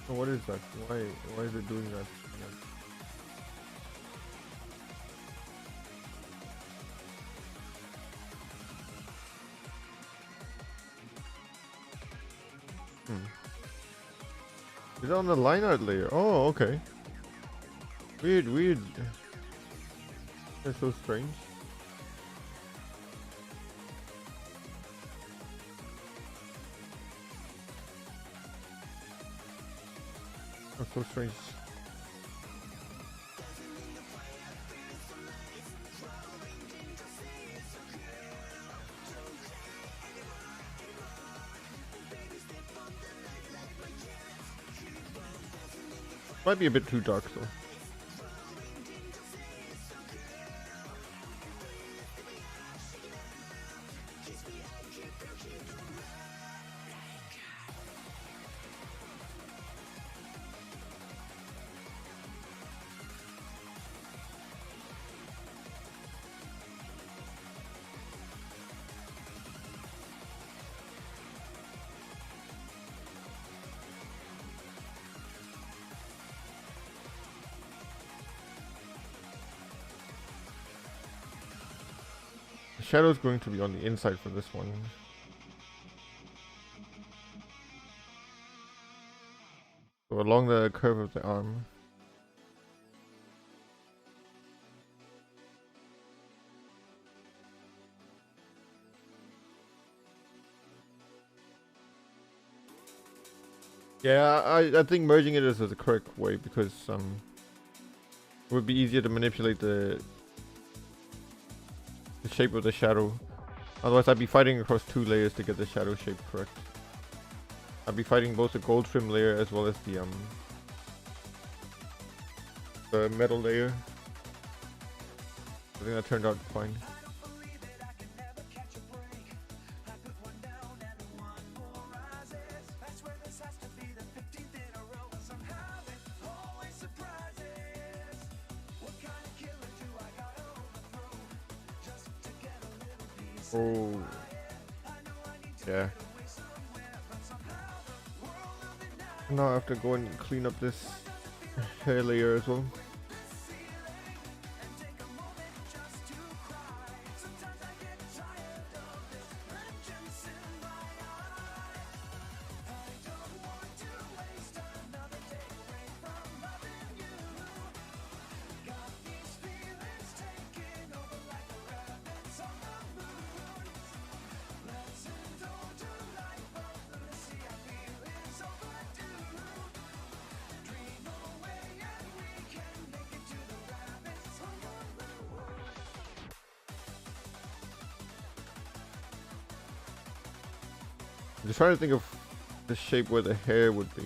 Oh, what is that? Why is it doing that? Is it on the line art layer? Oh, okay. Weird. That's so strange. That's so strange. Might be a bit too dark though. The shadow's going to be on the inside for this one. So along the curve of the arm. Yeah, I think merging it is the correct way because it would be easier to manipulate the shape of the shadow. Otherwise I'd be fighting across two layers to get the shadow shape correct. I'd be fighting both the gold trim layer as well as the metal layer. I think that turned out fine. Oh, yeah. Now I have to go and clean up this hair layer as well. I'm just trying to think of the shape where the hair would be.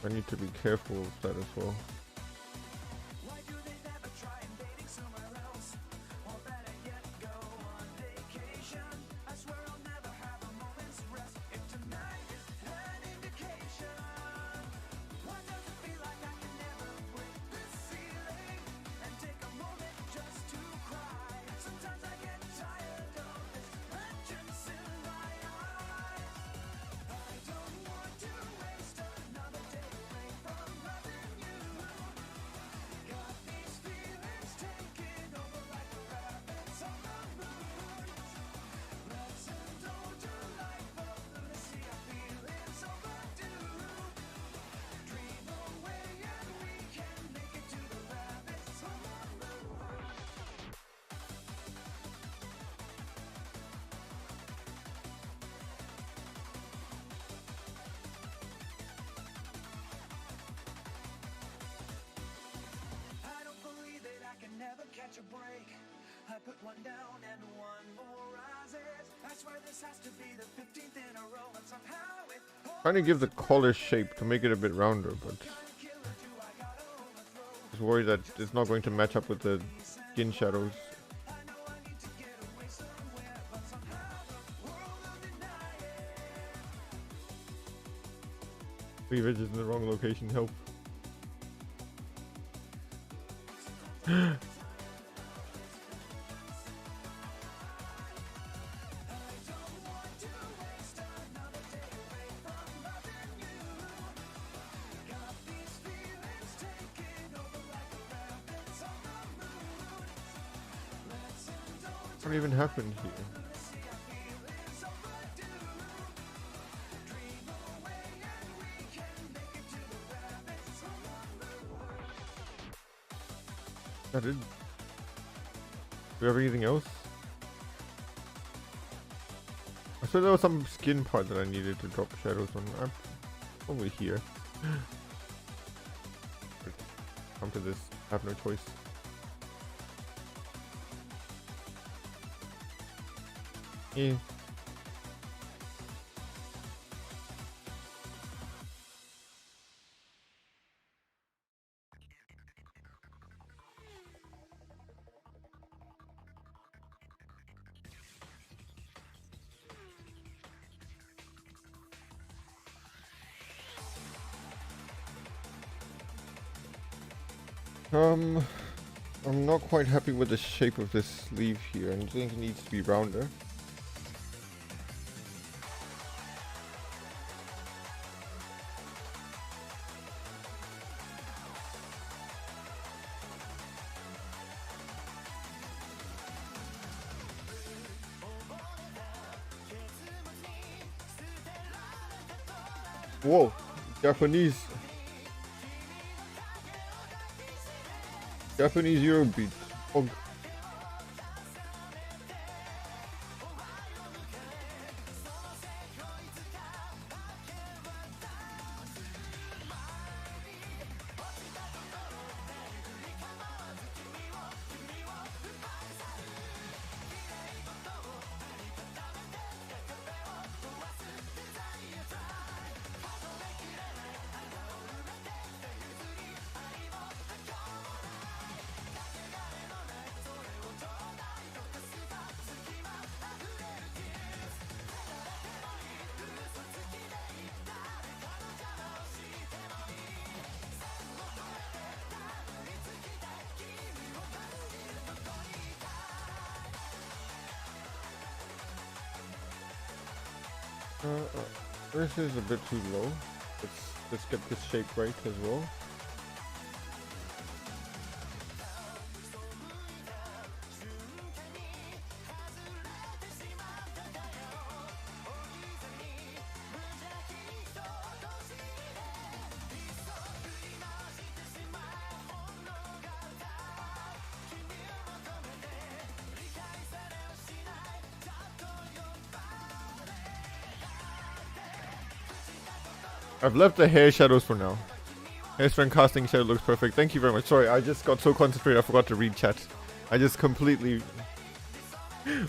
I need to be careful of that as well. Catch a break. I put one down and one more rises. I swear this has to be the 15th in a row, and somehow it Trying to give the collar shape to make it a bit rounder, but just worried that it's not going to match up with the skin shadows. 3 ridges in the wrong location, help. What even happened here? I did. Do we have anything else? I said there was some skin part that I needed to drop shadows on. I'm probably here. Come to this. I have no choice. Yeah. I'm not quite happy with the shape of this sleeve here. I think it needs to be rounder. Whoa, Japanese Eurobeat. Oh. This is a bit too low. Let's get this shape right as well. I've left the hair shadows for now. Hairspray casting shadow looks perfect. Thank you very much. Sorry, I just got so concentrated I forgot to read chat. I just completely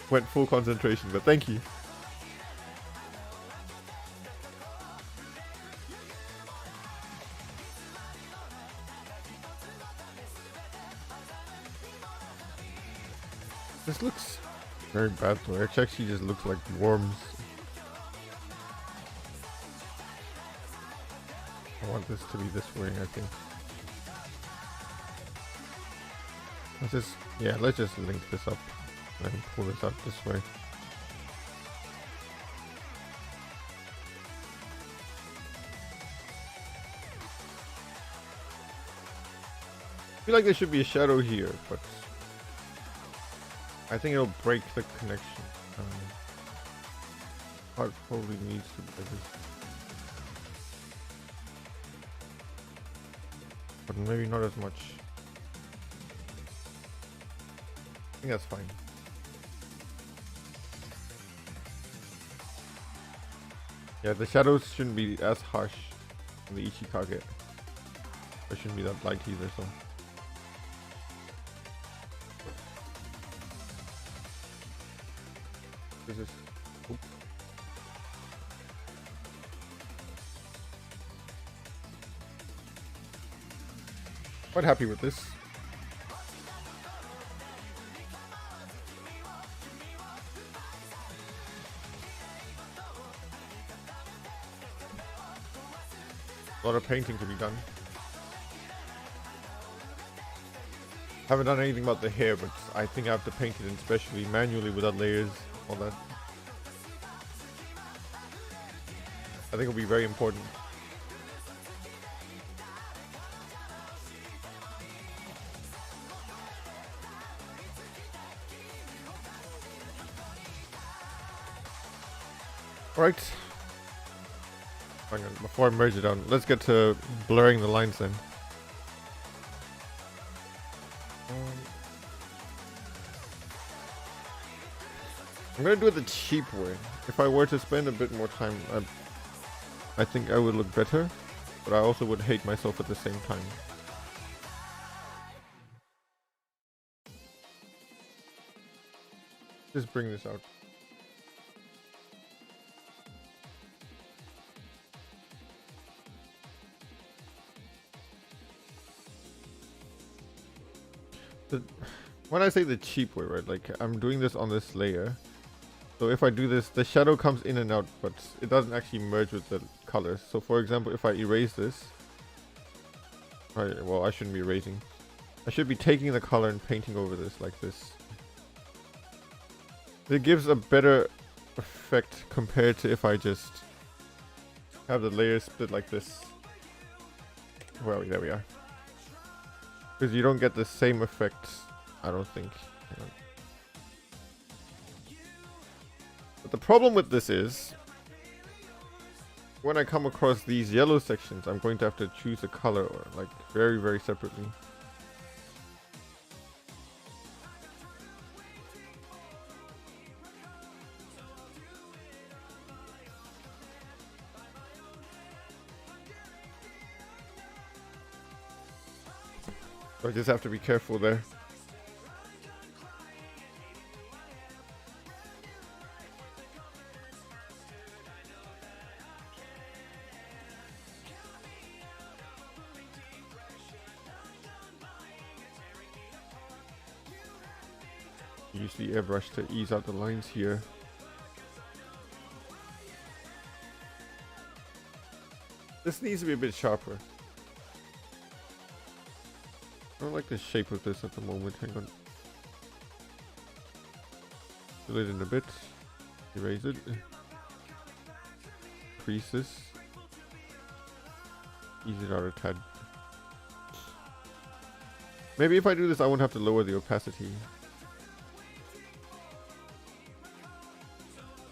went full concentration, but thank you. This looks very bad though. It actually just looks like worms. I want this to be this way, I think. Let's just link this up and pull this out this way. I feel like there should be a shadow here, but I think it'll break the connection. Part probably needs to be this. But maybe not as much. I think that's fine. Yeah, the shadows shouldn't be as harsh in the Ichikage. It shouldn't be that light either, so. This is. Oops. Quite happy with this. A lot of painting to be done. Haven't done anything about the hair, but I think I have to paint it in especially manually without layers, all that. I think it'll be very important. Alright. Hang on, before I merge it down, let's get to blurring the lines then. I'm gonna do it the cheap way. If I were to spend a bit more time, I think I would look better, but I also would hate myself at the same time. Just bring this out. When I say the cheap way, right, like I'm doing this on this layer. So if I do this, the shadow comes in and out, but it doesn't actually merge with the colors. So for example, if I erase this, well, I shouldn't be erasing. I should be taking the color and painting over this like this. It gives a better effect compared to if I just have the layers split like this. Well, there we are. Because you don't get the same effect, I don't think. But the problem with this is, when I come across these yellow sections, I'm going to have to choose a color, or like very, very separately. So I just have to be careful there. Use the airbrush to ease out the lines here. This needs to be a bit sharper. I don't like the shape of this at the moment. Hang on. Fill it in a bit. Erase it. Crease this. Ease it out a tad. Maybe if I do this, I won't have to lower the opacity.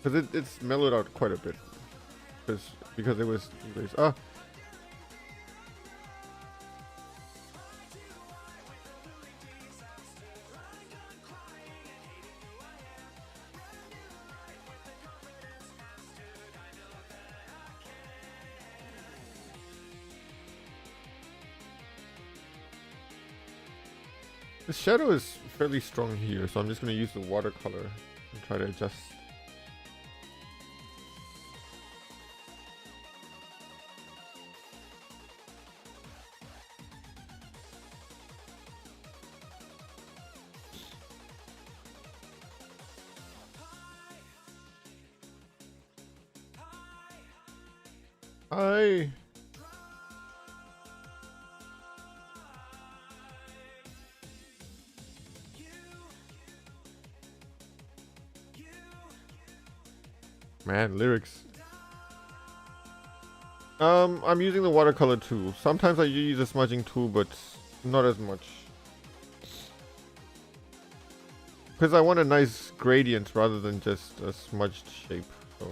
Because it's mellowed out quite a bit. Because it was erased. Ah! The shadow is fairly strong here, so I'm just going to use the watercolor and try to adjust. Hi. Man, lyrics. I'm using the watercolor tool. Sometimes I use a smudging tool, but not as much. Because I want a nice gradient rather than just a smudged shape. So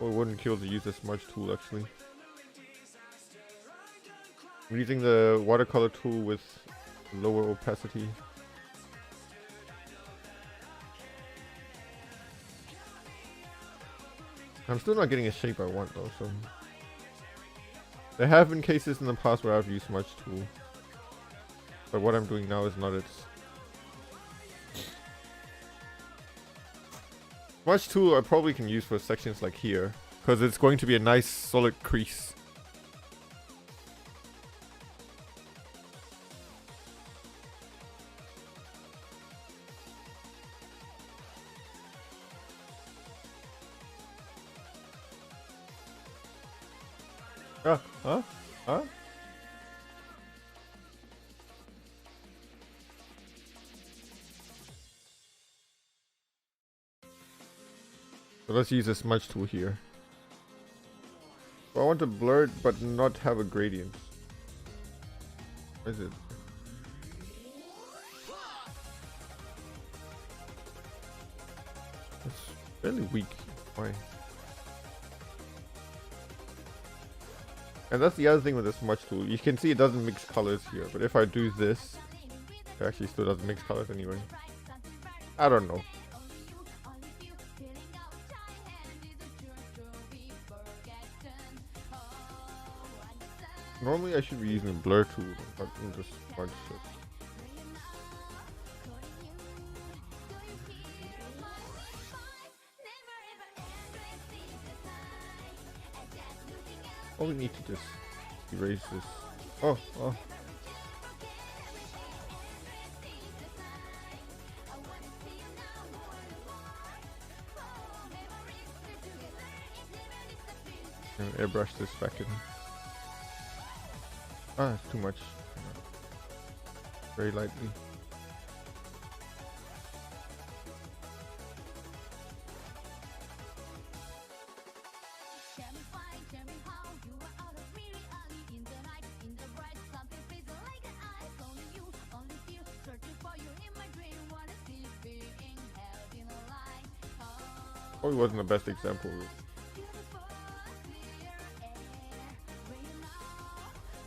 it wouldn't kill to use a smudge tool actually. I'm using the watercolor tool with lower opacity. I'm still not getting a shape I want though, so there have been cases in the past where I've used smudge tool. But what I'm doing now is not it. Smudge tool I probably can use for sections like here, because it's going to be a nice solid crease. Huh? So let's use a smudge tool here. So I want to blur it but not have a gradient. What is it? It's fairly weak. Why? And that's the other thing with the smudge tool. You can see it doesn't mix colors here, but if I do this, it actually still doesn't mix colors anyway. I don't know. Normally I should be using a blur tool, but I'm just smudge it. Oh, we need to just erase this. Oh. And airbrush this back in. Ah, it's too much. Very lightly. Probably wasn't the best example.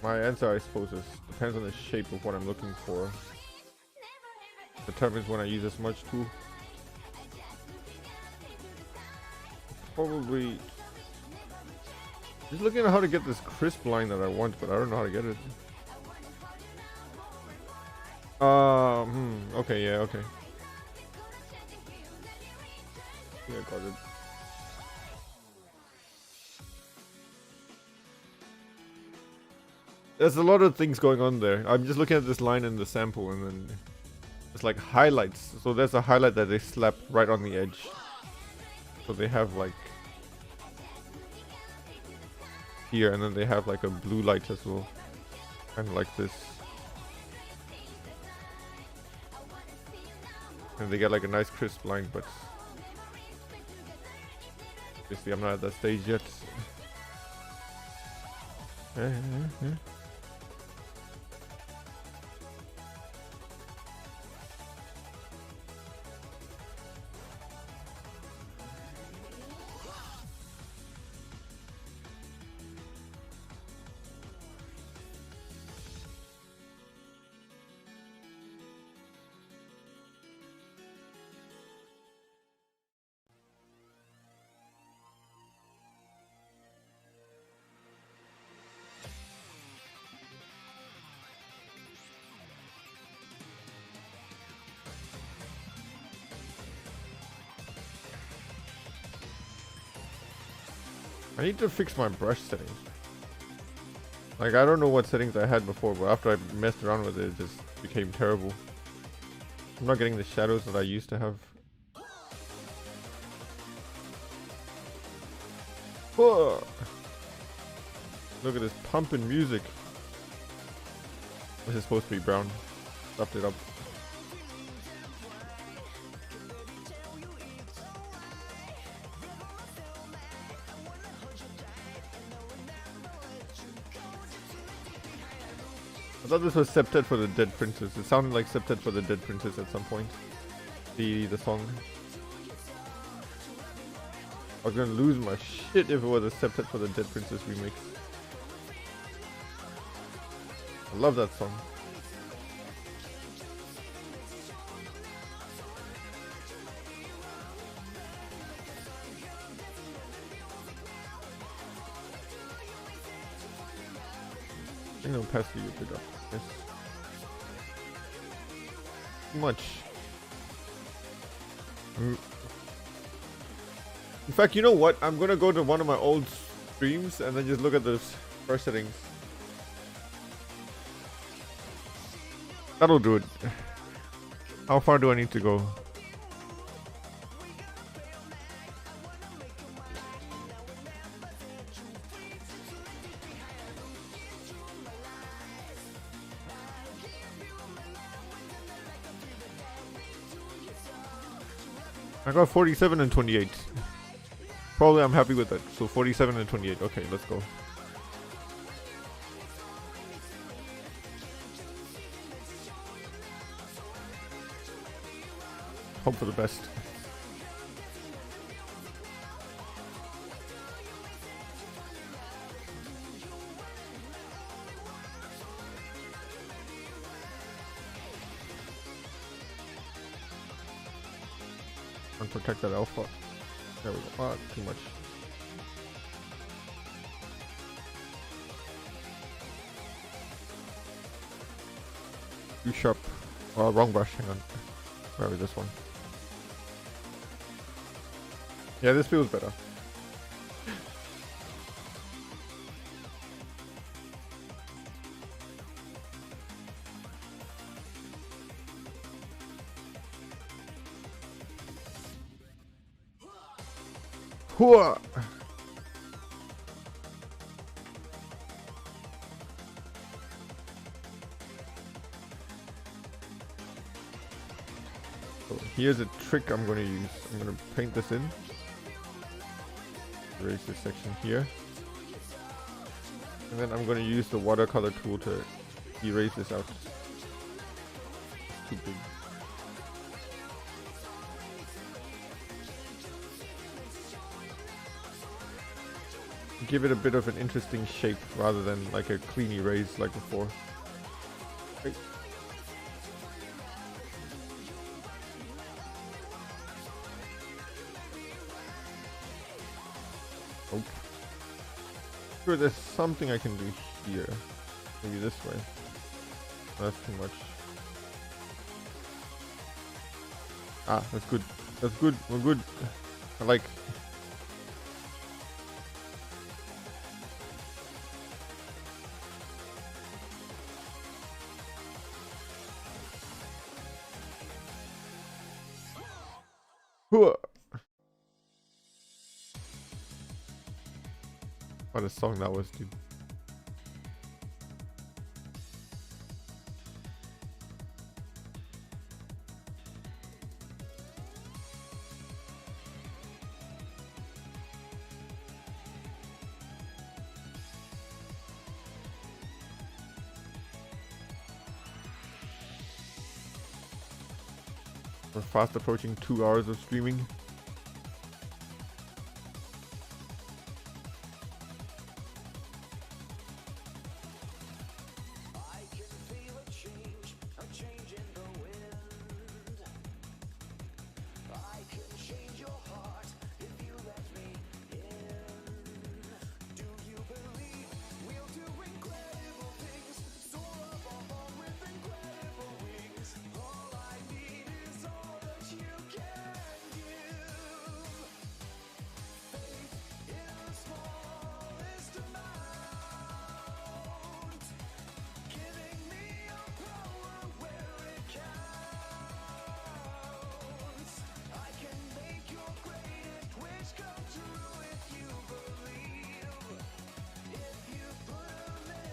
My answer, I suppose, depends on the shape of what I'm looking for. Determines when I use a smudge tool. Probably just looking at how to get this crisp line that I want, but I don't know how to get it. Okay, yeah, okay. Yeah, got it. There's a lot of things going on there. I'm just looking at this line in the sample and then it's like highlights. So there's a highlight that they slap right on the edge. So they have like here and then they have like a blue light as well. Kind of like this. And they get like a nice crisp line, but obviously I'm not at that stage yet. I need to fix my brush settings. Like, I don't know what settings I had before, but after I messed around with it, it just became terrible. I'm not getting the shadows that I used to have. Whoa. Look at this pumping music. This is supposed to be brown. Stuffed it up. I thought this was Septet for the Dead Princess. It sounded like Septet for the Dead Princess at some point. The song. I was gonna lose my shit if it was a Septet for the Dead Princess remix. I love that song. I think I'll pass you a bit up. Yes. Too much. In fact, you know what? I'm gonna go to one of my old streams and then just look at those first settings. That'll do it. How far do I need to go? I got 47 and 28. Probably I'm happy with that. So 47 and 28. Okay, let's go. Hope for the best. Unprotect that alpha. There we go. Ah, too much. Too sharp. Oh, wrong brush. Hang on. Where is this one? Yeah, this feels better. Hooah! So here's a trick I'm going to use. I'm going to paint this in. Erase this section here. And then I'm going to use the watercolor tool to erase this out. It's too big. Give it a bit of an interesting shape rather than like a clean erase like before. Right. Oh. Sure, there's something I can do here. Maybe this way. That's too much. Ah, that's good. That's good. We're good. I like. What a song that was, dude. We're fast approaching 2 hours of streaming.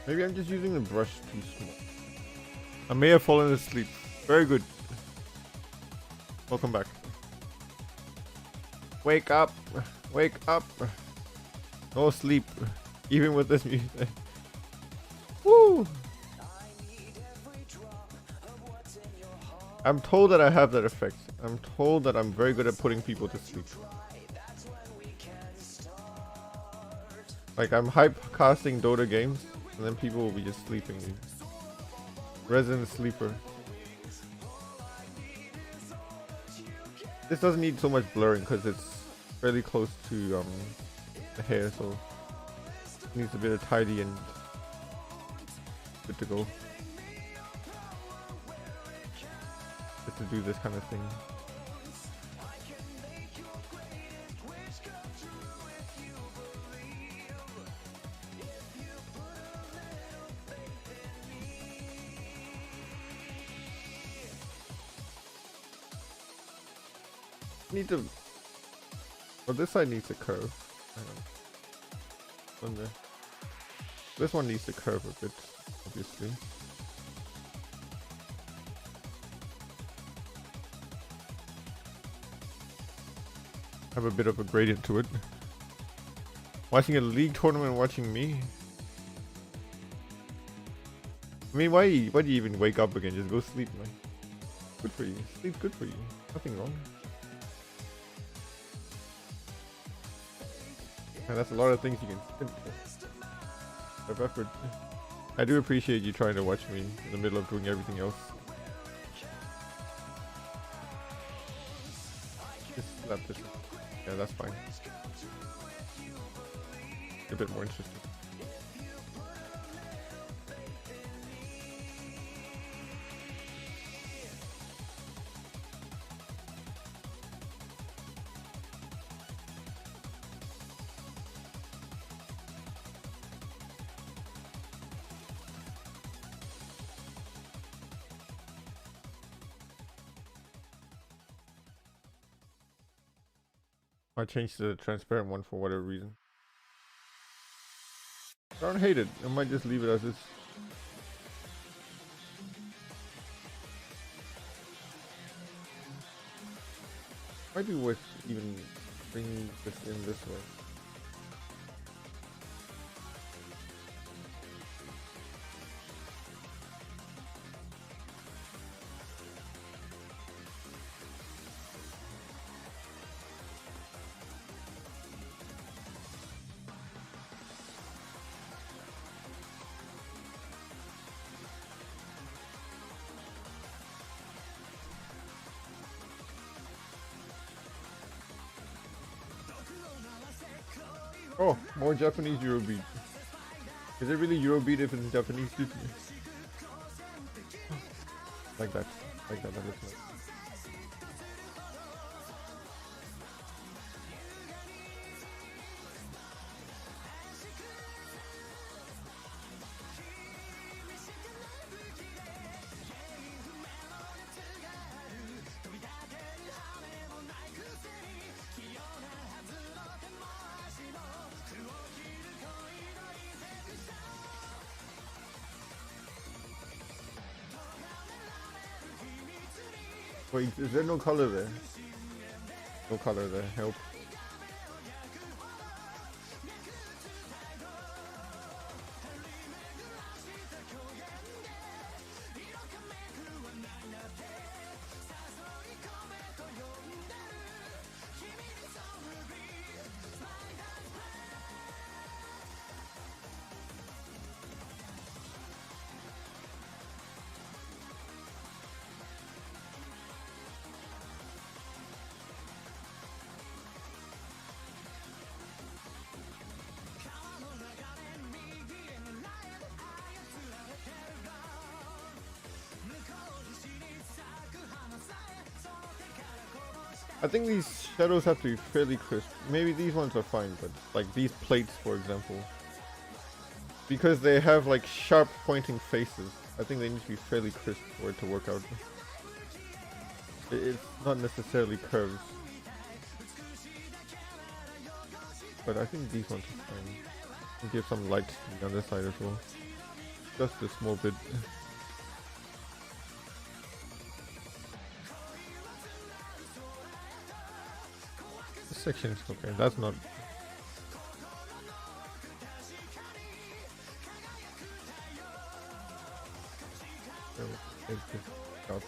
Maybe I'm just using the brush too small. I may have fallen asleep. Very good. Welcome back. Wake up. Wake up. No sleep. Even with this music. Woo! I'm told that I have that effect. I'm told that I'm very good at putting people to sleep. Like I'm hype casting Dota games, and then people will be just sleeping. Resident sleeper. This doesn't need so much blurring because it's fairly close to the hair, so it needs a bit of tidy and good to go. Just to do this kind of thing. Need to. Well, this side needs to curve. This one needs to curve a bit, obviously. Have a bit of a gradient to it. Watching a league tournament, watching me. I mean, why do you even wake up again? Just go sleep, man. Good for you. Sleep's good for you. Nothing wrong. And that's a lot of things you can spend of effort. I do appreciate you trying to watch me in the middle of doing everything else. Just slap this. Yeah, that's fine. A bit more interesting. I changed the transparent one for whatever reason. I don't hate it. I might just leave it as is. Might be worth even bringing this in this way. Oh, more Japanese Eurobeat. Is it really Eurobeat if it's Japanese? Like that. Like that. That looks nice. Wait, is there no color there? No color there, help. I think these shadows have to be fairly crisp. Maybe these ones are fine, but like these plates, for example, because they have like sharp pointing faces, I think they need to be fairly crisp for it to work out. It's not necessarily curves, but I think these ones are fine. And give some light to the other side as well. Just a small bit. This section is okay. That's not. Take this out.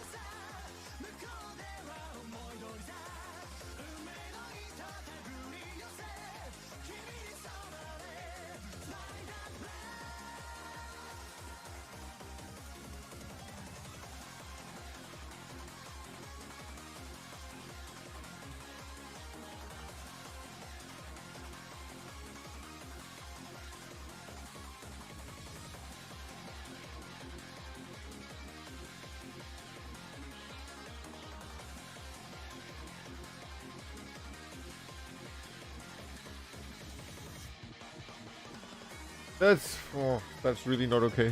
That's really not okay.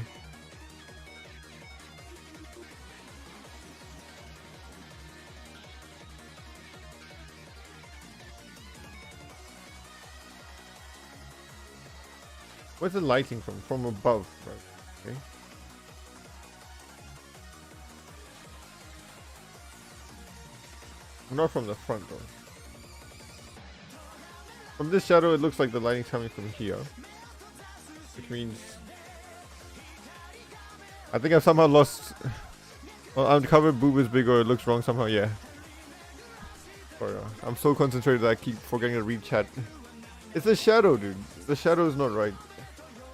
Where's the lighting from? From above, right? Okay. Not from the front though. From this shadow, it looks like the lighting's coming from here. Which means I think I've somehow lost. Well, uncovered boob is big or it looks wrong somehow. Yeah. Sorry, I'm so concentrated that I keep forgetting to read chat. It's a shadow, dude. The shadow is not right,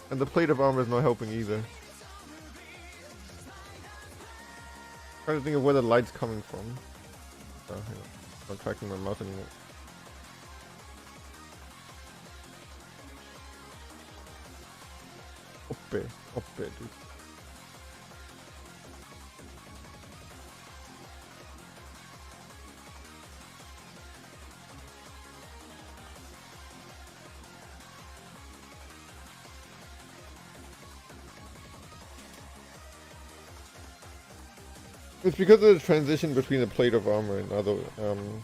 and the plate of armor is not helping either. Trying to think of where the light's coming from. Oh, hang on. I'm not tracking my mouse anymore. Up there, dude. It's because of the transition between the plate of armor and other and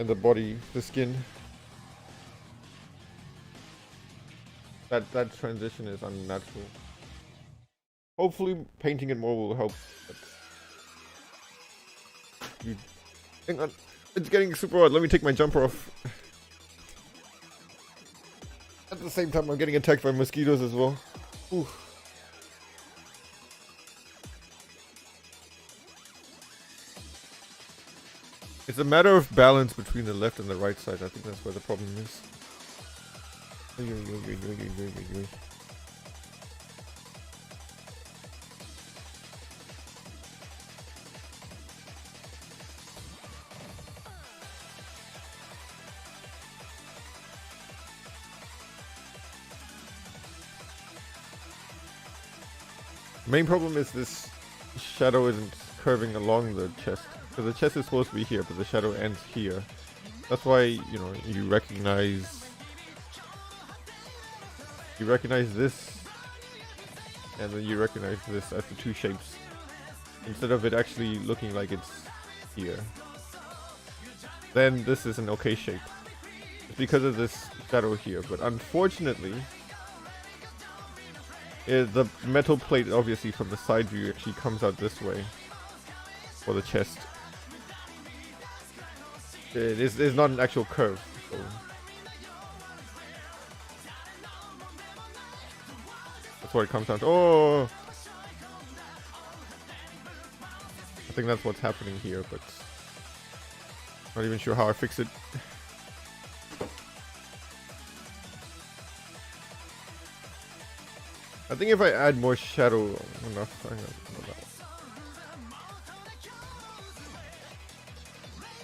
the body, the skin. That transition is unnatural. Hopefully painting it more will help. Hang on. It's getting super hot. Let me take my jumper off. At the same time I'm getting attacked by mosquitoes as well. Ooh. It's a matter of balance between the left and the right side. I think that's where the problem is. Main problem is this shadow isn't curving along the chest. Because the chest is supposed to be here, but the shadow ends here. That's why, you know, you recognize this, and then you recognize this as the two shapes, instead of it actually looking like it's here. Then this is an okay shape. It's because of this shadow here, but unfortunately, the metal plate, obviously from the side view, actually comes out this way for the chest. It's not an actual curve. So. That's what it comes down to. Oh! I think that's what's happening here, but not even sure how I fix it. I think if I add more shadow enough,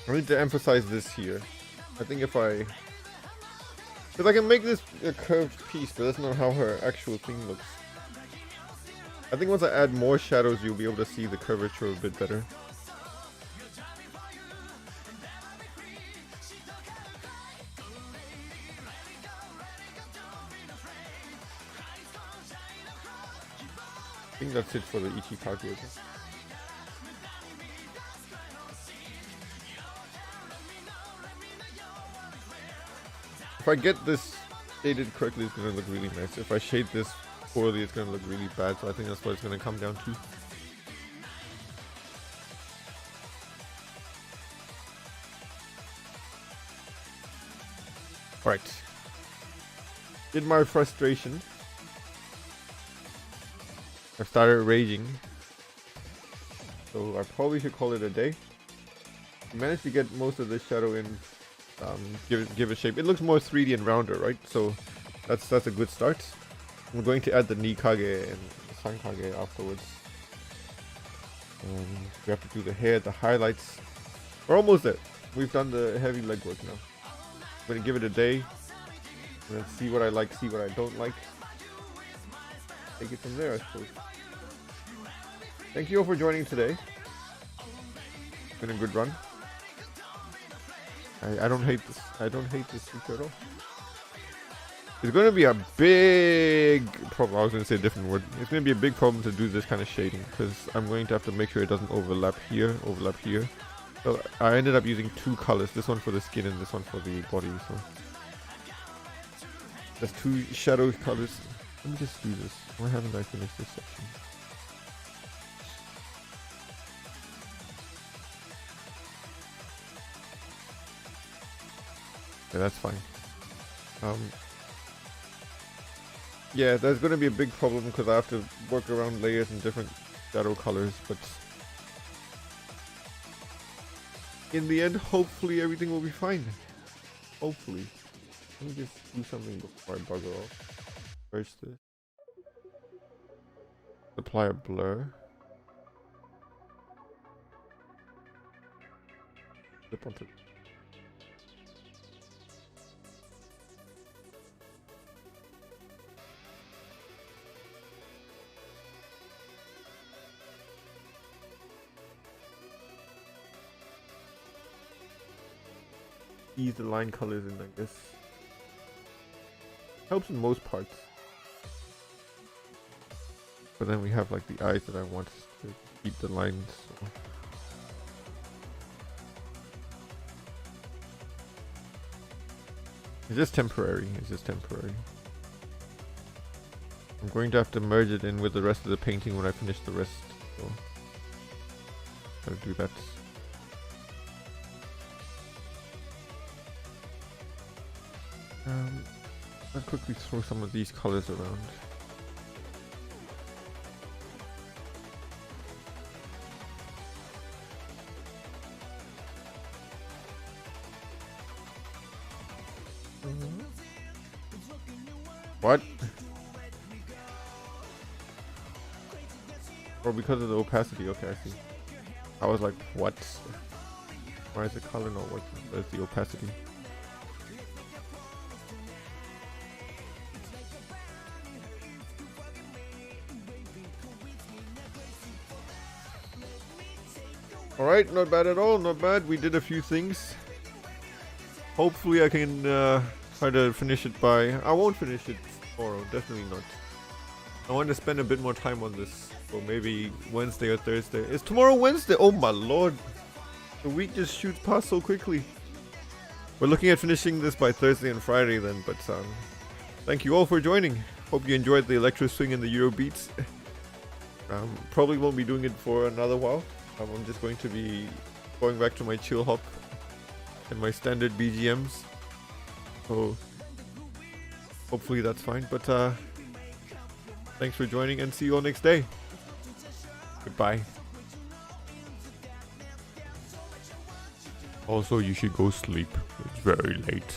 I need to emphasize this here. I think if I... Because I can make this a curved piece, but that's not how her actual thing looks. I think once I add more shadows, you'll be able to see the curvature a bit better. I think that's it for the ET calculator. If I get this shaded correctly, it's gonna look really nice. If I shade this poorly, it's gonna look really bad. So I think that's what it's gonna come down to. Alright. In my frustration, I started raging. So I probably should call it a day. I managed to get most of the shadow in. Give it shape. It looks more 3D and rounder, right? So that's a good start. I'm going to add the Nikage and Sankage afterwards. We have to do the hair, the highlights. We're almost there. We've done the heavy legwork now. I'm going to give it a day. And then see what I like, see what I don't like. Take it from there, I suppose. Thank you all for joining today. It's been a good run. I don't hate this. I don't hate this feature at all. It's going to be a big problem. I was going to say a different word. It's going to be a big problem to do this kind of shading because I'm going to have to make sure it doesn't overlap here, So I ended up using two colors. This one for the skin and this one for the body. So there's two shadow colors. Let me just do this. Why haven't I finished this section? Yeah, that's fine. Yeah, there's going to be a big problem because I have to work around layers and different shadow colors, but in the end, hopefully everything will be fine. Hopefully. Let me just do something before I bugger off. Where's this? Apply a blur. Flip onto. Ease the line colors in like this. Helps in most parts. But then we have like the eyes that I want to keep the lines. So. It's just temporary. It's just temporary. I'm going to have to merge it in with the rest of the painting when I finish the rest. So I'll do that. Let's quickly throw some of these colors around. What? Oh, because of the opacity. Okay, I see. I was like, what? Why is the color not working? There's the opacity. Alright, not bad at all, not bad. We did a few things. Hopefully I can try to finish it by... I won't finish it tomorrow, definitely not. I want to spend a bit more time on this. Or maybe Wednesday or Thursday. Is tomorrow Wednesday? Oh my lord. The week just shoots past so quickly. We're looking at finishing this by Thursday and Friday then, but thank you all for joining. Hope you enjoyed the electro swing and the Euro beats. Probably won't be doing it for another while. I'm just going to be going back to my chill hop and my standard BGMs. So hopefully that's fine. But thanks for joining and see you all next day. Goodbye. Also, you should go sleep. It's very late.